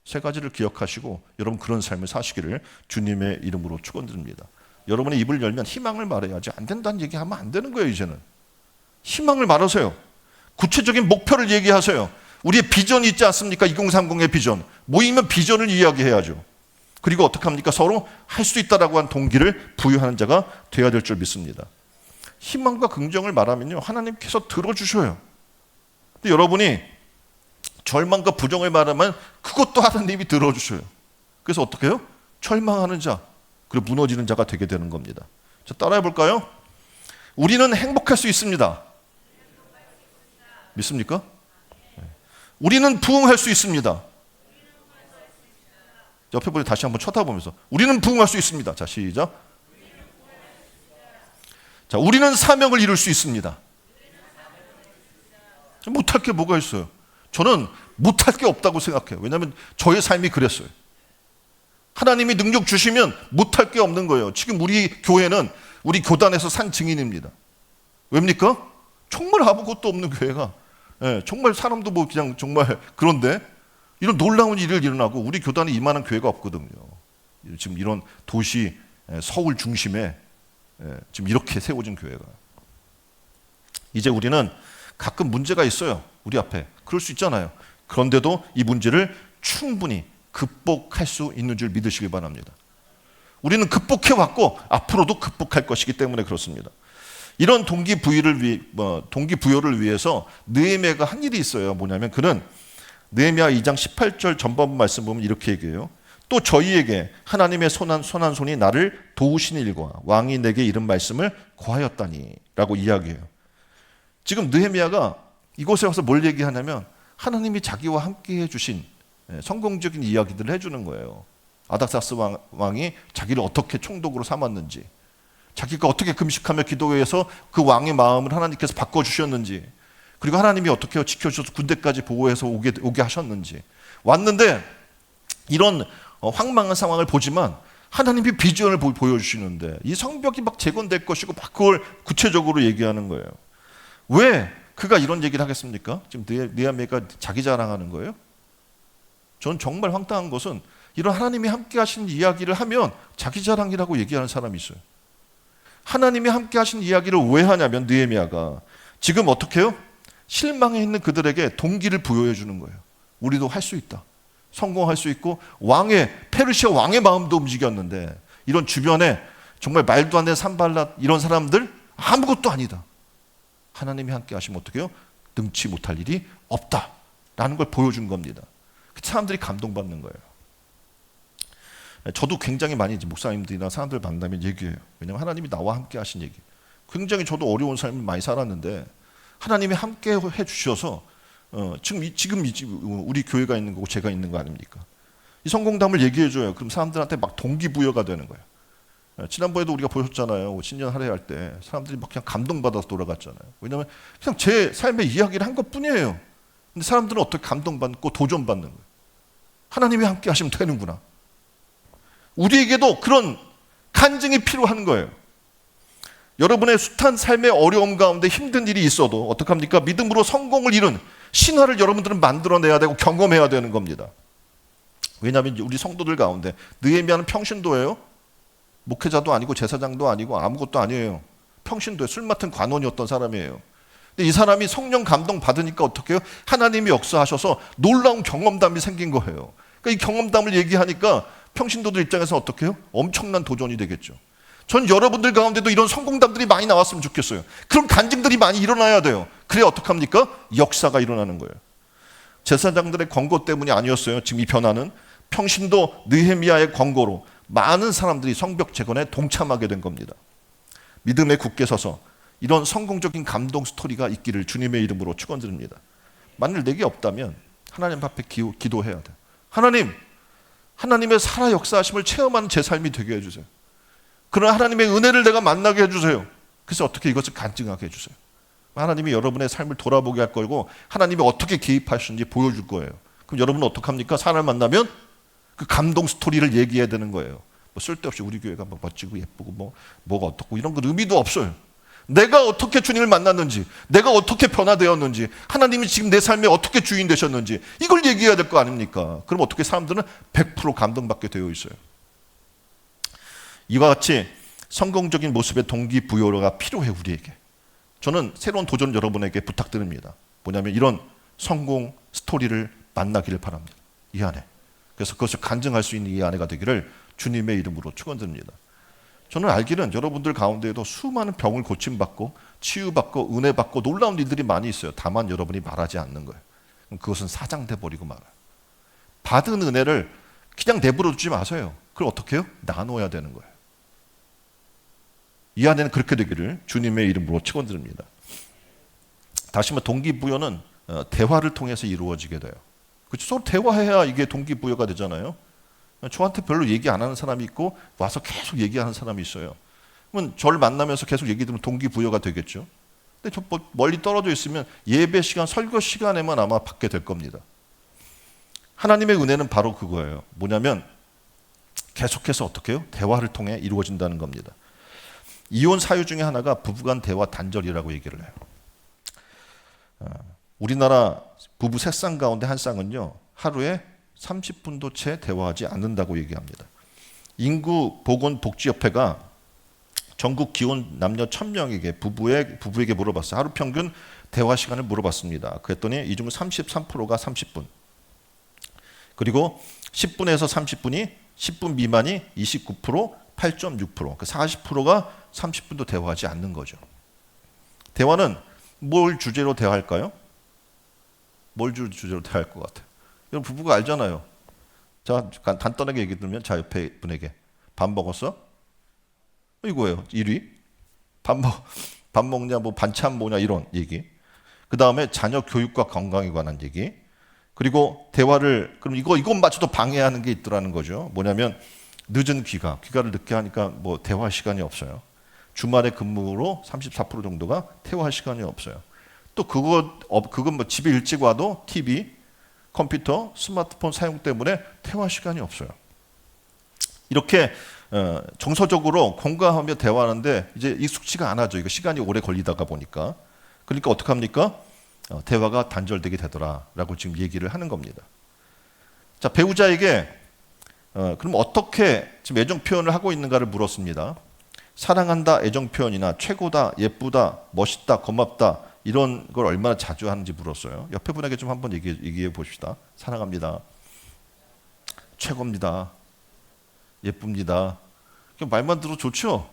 세 가지를 기억하시고 여러분 그런 삶을 사시기를 주님의 이름으로 축원드립니다. 여러분의 입을 열면 희망을 말해야지, 안 된다는 얘기하면 안 되는 거예요. 이제는 희망을 말하세요. 구체적인 목표를 얘기하세요. 우리의 비전이 있지 않습니까? 2030의 비전. 모이면 비전을 이야기해야죠. 그리고 어떻게 합니까? 서로 할 수 있다라고 한 동기를 부여하는 자가 되어야 될 줄 믿습니다. 희망과 긍정을 말하면요, 하나님께서 들어주셔요. 근데 여러분이 절망과 부정을 말하면 그것도 하나님이 들어주셔요. 그래서 어떻게 해요? 절망하는 자, 그리고 무너지는 자가 되게 되는 겁니다. 자, 따라해 볼까요? 우리는 행복할 수 있습니다. 믿습니까? 우리는 부흥할 수 있습니다. 옆에 분이 다시 한번 쳐다보면서 우리는 부흥할 수 있습니다. 자, 시작. 자, 우리는 사명을 이룰 수 있습니다. 못할 게 뭐가 있어요? 저는 못할 게 없다고 생각해요. 왜냐하면 저의 삶이 그랬어요. 하나님이 능력 주시면 못할 게 없는 거예요. 지금 우리 교회는 우리 교단에서 산 증인입니다. 왜입니까? 정말 아무것도 없는 교회가, 정말 사람도 뭐 그냥 정말 그런데 이런 놀라운 일을 일어나고 우리 교단에 이만한 교회가 없거든요. 지금 이런 도시 서울 중심에 지금 이렇게 세워진 교회가. 이제 우리는 가끔 문제가 있어요. 우리 앞에. 그럴 수 있잖아요. 그런데도 이 문제를 충분히 극복할 수 있는 줄 믿으시기 바랍니다. 우리는 극복해왔고 앞으로도 극복할 것이기 때문에 그렇습니다. 이런 동기부여를 위해서 느헤미야가 한 일이 있어요. 뭐냐면 그는 느헤미야 2장 18절 전반부 말씀 보면 이렇게 얘기해요. 또 저희에게 하나님의 선한 손이 나를 도우신 일과 왕이 내게 이른 말씀을 고하였다니 라고 이야기해요. 지금 느헤미야가 이곳에 와서 뭘 얘기하냐면 하나님이 자기와 함께 해주신 성공적인 이야기들을 해주는 거예요. 아닥사스 왕이 자기를 어떻게 총독으로 삼았는지, 자기가 어떻게 금식하며 기도해서 그 왕의 마음을 하나님께서 바꿔주셨는지, 그리고 하나님이 어떻게 지켜주셔서 군대까지 보호해서 오게 하셨는지. 왔는데 이런 황망한 상황을 보지만 하나님이 비전을 보여주시는데 이 성벽이 막 재건될 것이고 막 그걸 구체적으로 얘기하는 거예요. 왜 그가 이런 얘기를 하겠습니까? 지금 느헤미야가 자기 자랑하는 거예요? 전 정말 황당한 것은 이런 하나님이 함께 하신 이야기를 하면 자기 자랑이라고 얘기하는 사람이 있어요. 하나님이 함께 하신 이야기를 왜 하냐면 느헤미야가 지금 어떻게 해요? 실망해 있는 그들에게 동기를 부여해 주는 거예요. 우리도 할 수 있다. 성공할 수 있고 페르시아 왕의 마음도 움직였는데 이런 주변에 정말 말도 안 되는 산발랏 이런 사람들 아무것도 아니다. 하나님이 함께 하시면 어떻게 해요? 능치 못할 일이 없다라는 걸 보여준 겁니다. 사람들이 감동받는 거예요. 저도 굉장히 많이 목사님들이나 사람들 만나면 얘기해요. 왜냐하면 하나님이 나와 함께 하신 얘기. 굉장히 저도 어려운 삶을 많이 살았는데 하나님이 함께 해주셔서 지금 우리 교회가 있는 거고 제가 있는 거 아닙니까? 이 성공담을 얘기해줘요. 그럼 사람들한테 막 동기부여가 되는 거예요. 지난번에도 우리가 보셨잖아요. 신년 할애할 때 사람들이 막 그냥 감동받아서 돌아갔잖아요. 왜냐하면 그냥 제 삶의 이야기를 한 것뿐이에요. 근데 사람들은 어떻게 감동받고 도전받는 거예요. 하나님이 함께 하시면 되는구나. 우리에게도 그런 간증이 필요한 거예요. 여러분의 숱한 삶의 어려움 가운데 힘든 일이 있어도 어떡합니까? 믿음으로 성공을 이룬 신화를 여러분들은 만들어내야 되고 경험해야 되는 겁니다. 왜냐하면 우리 성도들 가운데 느헤미야는 평신도예요. 목회자도 아니고 제사장도 아니고 아무것도 아니에요. 평신도에 술 맡은 관원이었던 사람이에요. 근데 이 사람이 성령 감동 받으니까 어떻게 해요? 하나님이 역사하셔서 놀라운 경험담이 생긴 거예요. 그러니까 이 경험담을 얘기하니까 평신도들 입장에서 어떻게 해요? 엄청난 도전이 되겠죠. 전 여러분들 가운데도 이런 성공담들이 많이 나왔으면 좋겠어요. 그런 간증들이 많이 일어나야 돼요. 그래야 어떡합니까? 역사가 일어나는 거예요. 제사장들의 권고 때문이 아니었어요. 지금 이 변화는 평신도 느헤미야의 권고로 많은 사람들이 성벽 재건에 동참하게 된 겁니다. 믿음에 굳게 서서 이런 성공적인 감동 스토리가 있기를 주님의 이름으로 축원드립니다. 만일 내게 없다면 하나님 앞에 기도해야 돼요. 하나님의 살아 역사하심을 체험하는 제 삶이 되게 해주세요. 그런 하나님의 은혜를 내가 만나게 해주세요. 그래서 어떻게 이것을 간증하게 해주세요. 하나님이 여러분의 삶을 돌아보게 할 거고 하나님이 어떻게 개입하시는지 보여줄 거예요. 그럼 여러분은 어떡합니까? 사람을 만나면 그 감동 스토리를 얘기해야 되는 거예요. 뭐 쓸데없이 우리 교회가 뭐 멋지고 예쁘고 뭐가 어떻고 이런 건 의미도 없어요. 내가 어떻게 주님을 만났는지, 내가 어떻게 변화되었는지, 하나님이 지금 내 삶에 어떻게 주인 되셨는지 이걸 얘기해야 될 거 아닙니까? 그럼 어떻게 사람들은 100% 감동받게 되어 있어요. 이와 같이 성공적인 모습의 동기부여가 필요해 우리에게. 저는 새로운 도전 여러분에게 부탁드립니다. 뭐냐면 이런 성공 스토리를 만나기를 바랍니다. 이 안에. 그래서 그것을 간증할 수 있는 이 아내가 되기를 주님의 이름으로 축원드립니다. 저는 알기는 여러분들 가운데에도 수많은 병을 고침받고 치유받고 은혜받고 놀라운 일들이 많이 있어요. 다만 여러분이 말하지 않는 거예요. 그것은 사장돼 버리고 말아요. 받은 은혜를 그냥 내버려 두지 마세요. 그걸 어떻게 해요? 나눠야 되는 거예요. 이 안에는 그렇게 되기를 주님의 이름으로 축원드립니다. 다시 말해 동기부여는 대화를 통해서 이루어지게 돼요. 그렇죠? 서로 대화해야 이게 동기부여가 되잖아요. 저한테 별로 얘기 안 하는 사람이 있고 와서 계속 얘기하는 사람이 있어요. 그러면 저를 만나면서 계속 얘기 들으면 동기부여가 되겠죠. 근데 저 멀리 떨어져 있으면 예배 시간, 설교 시간에만 아마 받게 될 겁니다. 하나님의 은혜는 바로 그거예요. 뭐냐면 계속해서 어떻게 해요? 대화를 통해 이루어진다는 겁니다. 이혼 사유 중에 하나가 부부간 대화 단절이라고 얘기를 해요. 우리나라 부부 세 쌍 가운데 한 쌍은요 하루에 30분도 채 대화하지 않는다고 얘기합니다. 인구보건복지협회가 전국 기혼 남녀 1000명에게 부부에게 물어봤어요. 하루 평균 대화 시간을 물어봤습니다. 그랬더니 이 중 33%가 30분, 그리고 10분에서 30분이 10분 미만이 29%, 8.6%, 그 40%가 30분도 대화하지 않는 거죠. 대화는 뭘 주제로 대화할까요? 뭘 주제로 대화할 것 같아요? 여러분 부부가 알잖아요. 자, 간단하게 얘기 들으면 자 옆에 분에게 밥 먹었어? 이거예요. 1위. 밥 먹냐, 뭐 반찬 뭐냐 이런 얘기. 그 다음에 자녀 교육과 건강에 관한 얘기. 그리고 대화를 그럼 이것마저도 방해하는 게 있더라는 거죠. 뭐냐면 늦은 귀가를 늦게 하니까 뭐 대화 시간이 없어요. 주말에 근무로 34% 정도가 대화 시간이 없어요. 또 그건 뭐 집에 일찍 와도 TV, 컴퓨터, 스마트폰 사용 때문에 대화 시간이 없어요. 이렇게 정서적으로 공감하며 대화하는데 이제 익숙치가 않아져. 이거 시간이 오래 걸리다가 보니까. 그러니까 어떡합니까? 대화가 단절되게 되더라라고 지금 얘기를 하는 겁니다. 자, 배우자에게 그럼 어떻게 지금 애정 표현을 하고 있는가를 물었습니다. 사랑한다, 애정 표현이나 최고다, 예쁘다, 멋있다, 고맙다 이런 걸 얼마나 자주 하는지 물었어요. 옆에 분에게 좀 한번 얘기해 봅시다. 사랑합니다. 최고입니다. 예쁩니다. 말만 들어도 좋죠?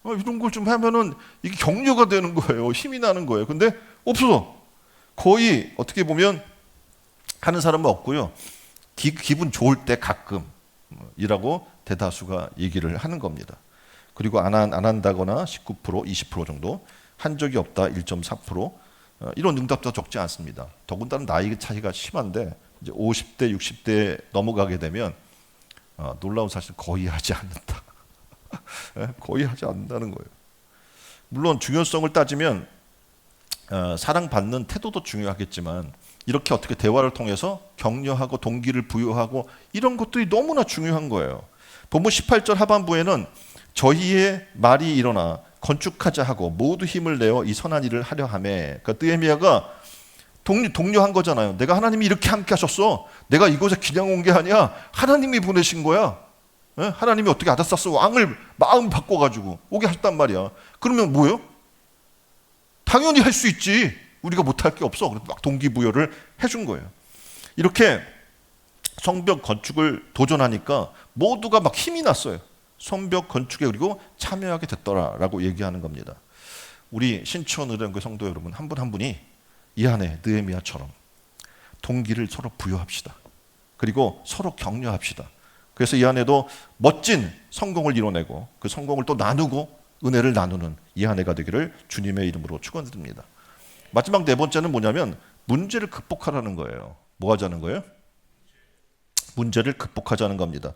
이런 걸 좀 하면은 이게 격려가 되는 거예요. 힘이 나는 거예요. 근데 없어. 거의 어떻게 보면 하는 사람은 없고요. 기분 좋을 때 가끔 이라고 대다수가 얘기를 하는 겁니다. 그리고 안 한다거나 19%, 20% 정도, 한 적이 없다 1.4%, 이런 응답도 적지 않습니다. 더군다나 나이 차이가 심한데 이제 50대, 60대 넘어가게 되면 놀라운 사실 거의 하지 않는다. 거의 하지 않는다는 거예요. 물론 중요성을 따지면 사랑받는 태도도 중요하겠지만 이렇게 어떻게 대화를 통해서 격려하고 동기를 부여하고 이런 것들이 너무나 중요한 거예요. 본문 18절 하반부에는 저희의 말이 일어나 건축하자 하고 모두 힘을 내어 이 선한 일을 하려 하매, 그러니까 느헤미야가 독려한 거잖아요. 내가 하나님이 이렇게 함께 하셨어. 내가 이곳에 그냥 온 게 아니야. 하나님이 보내신 거야. 예? 하나님이 어떻게 아다사스 왕을 마음 바꿔가지고 오게 하셨단 말이야. 그러면 뭐예요? 당연히 할 수 있지. 우리가 못할 게 없어. 그래서 막 동기부여를 해준 거예요. 이렇게 성벽 건축을 도전하니까 모두가 막 힘이 났어요. 성벽 건축에 그리고 참여하게 됐더라라고 얘기하는 겁니다. 우리 신천 의령교 성도 여러분 한 분 한 분이 이 안에 느헤미야처럼 동기를 서로 부여합시다. 그리고 서로 격려합시다. 그래서 이 안에도 멋진 성공을 이뤄내고 그 성공을 또 나누고 은혜를 나누는 이 한 해가 되기를 주님의 이름으로 축원드립니다. 마지막 네 번째는 뭐냐면 문제를 극복하라는 거예요. 뭐 하자는 거예요? 문제를 극복하자는 겁니다.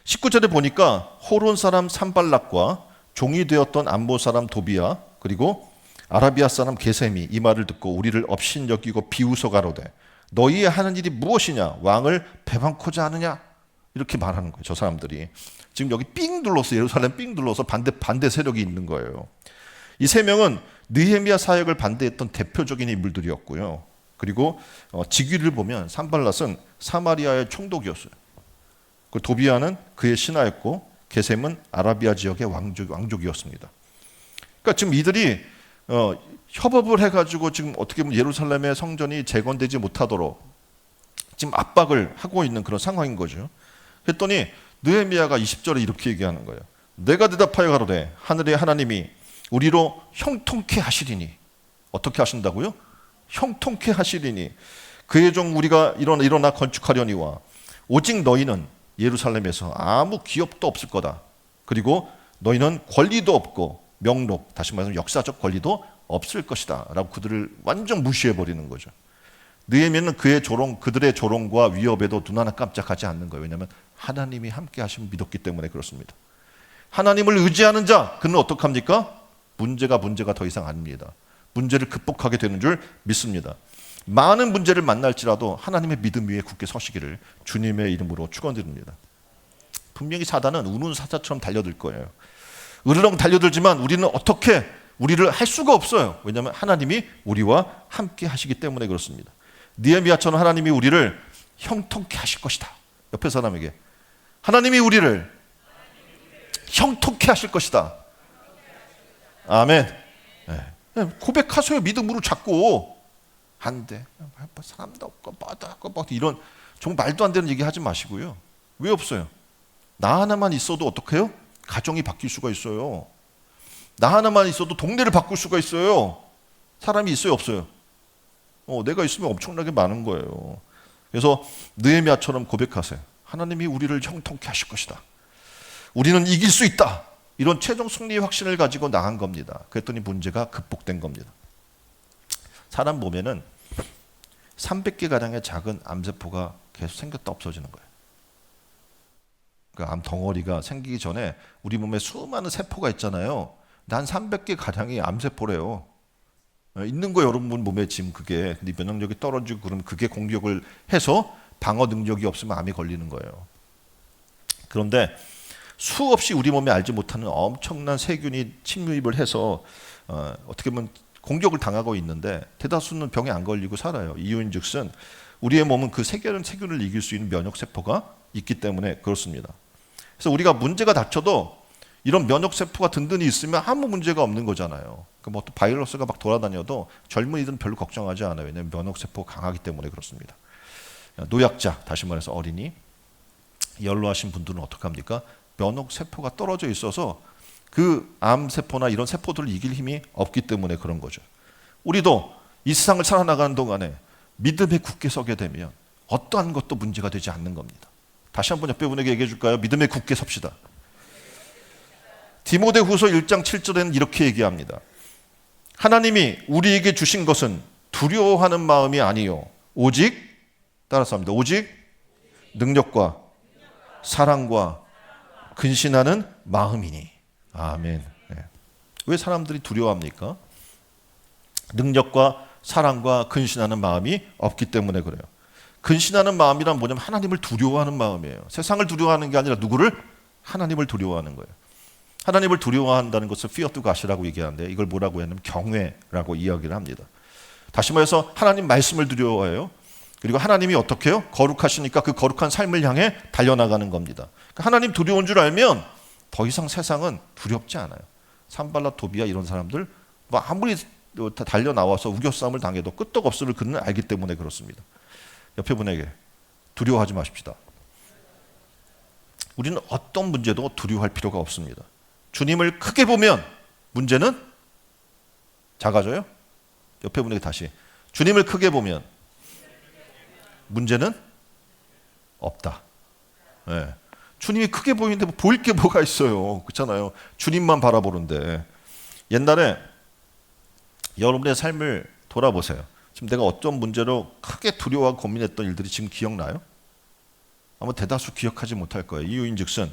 19절에 보니까 호론 사람 산발락과 종이 되었던 암몬 사람 도비야 그리고 아라비아 사람 게셈이 이 말을 듣고 우리를 업신여기고 비웃어 가로되 너희의 하는 일이 무엇이냐? 왕을 배반코자 하느냐? 이렇게 말하는 거예요. 저 사람들이 지금 여기 삥 둘러서 예루살렘 삥 둘러서 반대 세력이 있는 거예요. 이 세 명은 느헤미야 사역을 반대했던 대표적인 인물들이었고요. 그리고 직위를 보면 산발랏은 사마리아의 총독이었어요. 그 도비아는 그의 신하였고 게셈은 아라비아 지역의 왕족이었습니다. 그러니까 지금 이들이 협업을 해가지고 지금 어떻게 보면 예루살렘의 성전이 재건되지 못하도록 지금 압박을 하고 있는 그런 상황인 거죠. 그랬더니 느헤미야가 20절에 이렇게 얘기하는 거예요. 내가 대답하여 가로되 하늘의 하나님이 우리로 형통케 하시리니. 어떻게 하신다고요? 형통케 하시리니 그의 종 우리가 일어나 건축하려니와 오직 너희는 예루살렘에서 아무 기업도 없을 거다. 그리고 너희는 권리도 없고 명록, 다시 말해서 역사적 권리도 없을 것이다 라고 그들을 완전 무시해버리는 거죠. 느헤미야는 그들의 조롱과 위협에도 눈 하나 깜짝하지 않는 거예요. 왜냐하면 하나님이 함께 하심을 믿었기 때문에 그렇습니다. 하나님을 의지하는 자, 그는 어떡합니까? 문제가 더 이상 아닙니다. 문제를 극복하게 되는 줄 믿습니다. 많은 문제를 만날지라도 하나님의 믿음 위에 굳게 서시기를 주님의 이름으로 축원드립니다. 분명히 사단은 우는 사자처럼 달려들 거예요. 으르렁 달려들지만 우리를 할 수가 없어요. 왜냐하면 하나님이 우리와 함께 하시기 때문에 그렇습니다. 느헤미야처럼 하나님이 우리를 형통케 하실 것이다. 옆에 사람에게 하나님이 우리를 형통케 하실 것이다. 아멘. 네. 고백하세요. 믿음으로 잡고. 안 돼. 사람도 없고 뭐 이런 정말 말도 안 되는 얘기 하지 마시고요. 왜 없어요? 나 하나만 있어도 어떡해요? 가정이 바뀔 수가 있어요. 나 하나만 있어도 동네를 바꿀 수가 있어요. 사람이 있어요, 없어요? 내가 있으면 엄청나게 많은 거예요. 그래서 느헤미야처럼 고백하세요. 하나님이 우리를 형통케 하실 것이다. 우리는 이길 수 있다. 이런 최종 승리의 확신을 가지고 나간 겁니다. 그랬더니 문제가 극복된 겁니다. 사람 몸에는 300개 가량의 작은 암세포가 계속 생겼다 없어지는 거예요. 그 암 덩어리가 생기기 전에 우리 몸에 수많은 세포가 있잖아요. 난 300개 가량이 암세포래요. 있는 거 여러분 몸에 지금 그게 근데 면역력이 떨어지고 그러면 그게 공격을 해서 방어 능력이 없으면 암이 걸리는 거예요. 그런데 수없이 우리 몸에 알지 못하는 엄청난 세균이 침입을 해서 어떻게 보면 공격을 당하고 있는데 대다수는 병에 안 걸리고 살아요. 이유인즉슨 우리의 몸은 그 세균을 이길 수 있는 면역세포가 있기 때문에 그렇습니다. 그래서 우리가 문제가 닥쳐도 이런 면역세포가 든든히 있으면 아무 문제가 없는 거잖아요. 뭐 또 바이러스가 막 돌아다녀도 젊은이들은 별로 걱정하지 않아요. 왜냐하면 면역세포가 강하기 때문에 그렇습니다. 노약자, 다시 말해서 어린이, 연로하신 분들은 어떡합니까? 면역세포가 떨어져 있어서 그 암세포나 이런 세포들을 이길 힘이 없기 때문에 그런 거죠. 우리도 이 세상을 살아나가는 동안에 믿음에 굳게 서게 되면 어떠한 것도 문제가 되지 않는 겁니다. 다시 한번 옆에 분에게 얘기해 줄까요? 믿음에 굳게 섭시다. 디모데후서 1장 7절에는 이렇게 얘기합니다. 하나님이 우리에게 주신 것은 두려워하는 마음이 아니요 오직 따라서 합니다. 오직 능력과 사랑과 근신하는 마음이니. 아멘. 네. 왜 사람들이 두려워합니까? 능력과 사랑과 근신하는 마음이 없기 때문에 그래요. 근신하는 마음이란 뭐냐면 하나님을 두려워하는 마음이에요. 세상을 두려워하는 게 아니라 누구를? 하나님을 두려워하는 거예요. 하나님을 두려워한다는 것을 fear to God이라고 얘기하는데 이걸 뭐라고 하냐면 경외라고 이야기를 합니다. 다시 말해서 하나님 말씀을 두려워해요. 그리고 하나님이 어떻게 해요? 거룩하시니까 그 거룩한 삶을 향해 달려나가는 겁니다. 그러니까 하나님 두려운 줄 알면 더 이상 세상은 두렵지 않아요. 산발라 도비아 이런 사람들 뭐 아무리 달려나와서 우겨싸움을 당해도 끄떡없음을 그는 알기 때문에 그렇습니다. 옆에 분에게 두려워하지 마십시다. 우리는 어떤 문제도 두려워할 필요가 없습니다. 주님을 크게 보면 문제는 작아져요. 옆에 분에게 다시 주님을 크게 보면 문제는 없다. 네. 주님이 크게 보이는데 뭐 보일 게 뭐가 있어요. 그렇잖아요. 주님만 바라보는데. 옛날에 여러분의 삶을 돌아보세요. 지금 내가 어떤 문제로 크게 두려워하고 고민했던 일들이 지금 기억나요? 아마 대다수 기억하지 못할 거예요. 이유인즉슨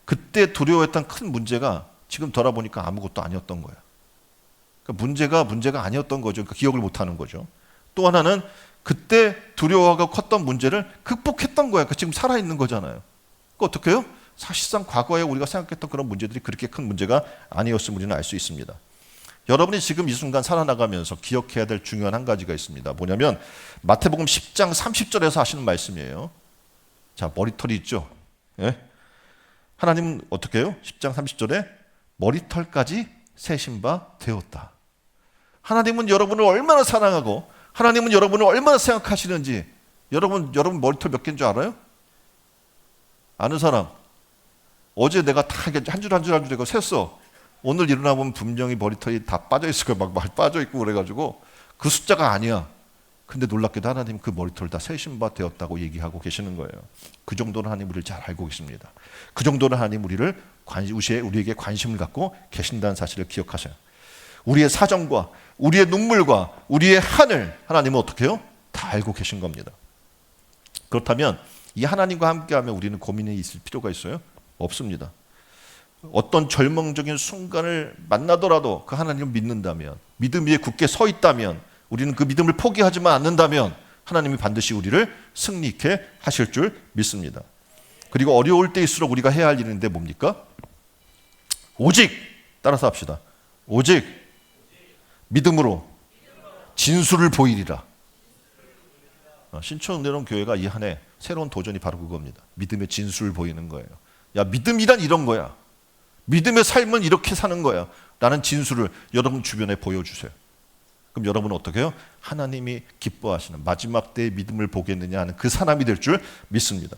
그때 두려워했던 큰 문제가 지금 돌아보니까 아무것도 아니었던 거예요. 그러니까 문제가 아니었던 거죠. 그러니까 기억을 못하는 거죠. 또 하나는 그때 두려워하고 컸던 문제를 극복했던 거예요. 그러니까 지금 살아있는 거잖아요. 그러니까 어떻게 해요? 사실상 과거에 우리가 생각했던 그런 문제들이 그렇게 큰 문제가 아니었음을 우리는 알 수 있습니다. 여러분이 지금 이 순간 살아나가면서 기억해야 될 중요한 한 가지가 있습니다. 뭐냐면 마태복음 10장 30절에서 하시는 말씀이에요. 자, 머리털이 있죠. 예? 하나님은 어떻게 해요? 10장 30절에 머리털까지 세신 바 되었다. 하나님은 여러분을 얼마나 사랑하고 하나님은 여러분을 얼마나 생각하시는지 여러분 머리털 몇 개인 줄 알아요? 아는 사람? 어제 내가 다 한 줄 한 줄 이거 셌어. 오늘 일어나 보면 분명히 머리털이 다 빠져 있을 거예요. 막 빠져 있고 그래가지고 그 숫자가 아니야. 근데 놀랍게도 하나님 그 머리털 다 세신 바 되었다고 얘기하고 계시는 거예요. 그 정도는 하나님 우리를 잘 알고 계십니다. 그 정도는 하나님 우리에게 관심을 갖고 계신다는 사실을 기억하세요. 우리의 사정과 우리의 눈물과 우리의 한을 하나님은 어떻게 해요? 다 알고 계신 겁니다. 그렇다면 이 하나님과 함께하면 우리는 고민이 있을 필요가 있어요? 없습니다. 어떤 절망적인 순간을 만나더라도 그 하나님을 믿는다면, 믿음 위에 굳게 서 있다면, 우리는 그 믿음을 포기하지만 않는다면 하나님이 반드시 우리를 승리 있게 하실 줄 믿습니다. 그리고 어려울 때일수록 우리가 해야 할 일인데 뭡니까? 오직, 따라서 합시다. 오직 믿음으로 진수를 보이리라. 신촌은혜로운 교회가 이 한 해 새로운 도전이 바로 그겁니다. 믿음의 진수를 보이는 거예요. 야, 믿음이란 이런 거야. 믿음의 삶은 이렇게 사는 거야. 라는 진수를 여러분 주변에 보여주세요. 그럼 여러분은 어떻게 해요? 하나님이 기뻐하시는 마지막 때의 믿음을 보겠느냐 하는 그 사람이 될 줄 믿습니다.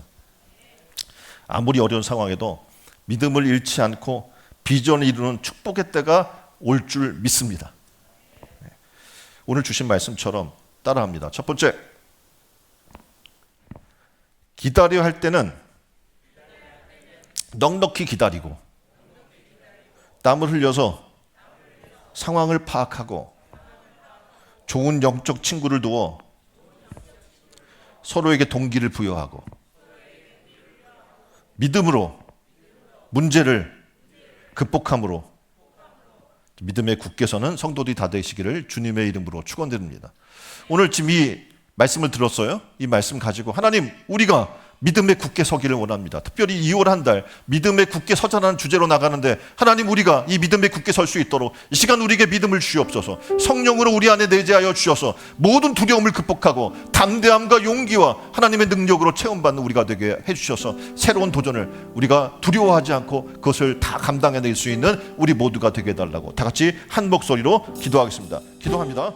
아무리 어려운 상황에도 믿음을 잃지 않고 비전을 이루는 축복의 때가 올 줄 믿습니다. 오늘 주신 말씀처럼 따라합니다. 첫 번째, 기다려 할 때는 넉넉히 기다리고 땀을 흘려서 상황을 파악하고 좋은 영적 친구를 두어 서로에게 동기를 부여하고 믿음으로 문제를 극복함으로 믿음에 굳게 서는 성도들이 다 되시기를 주님의 이름으로 축원드립니다. 오늘 지금 이 말씀을 들었어요. 이 말씀 가지고 하나님, 우리가 믿음에 굳게 서기를 원합니다. 특별히 2월 한 달 믿음에 굳게 서자라는 주제로 나가는데 하나님, 우리가 이 믿음에 굳게 설 수 있도록 이 시간 우리에게 믿음을 주옵소서. 성령으로 우리 안에 내재하여 주셔서 모든 두려움을 극복하고 담대함과 용기와 하나님의 능력으로 체험받는 우리가 되게 해주셔서 새로운 도전을 우리가 두려워하지 않고 그것을 다 감당해낼 수 있는 우리 모두가 되게 해달라고 다 같이 한 목소리로 기도하겠습니다. 기도합니다.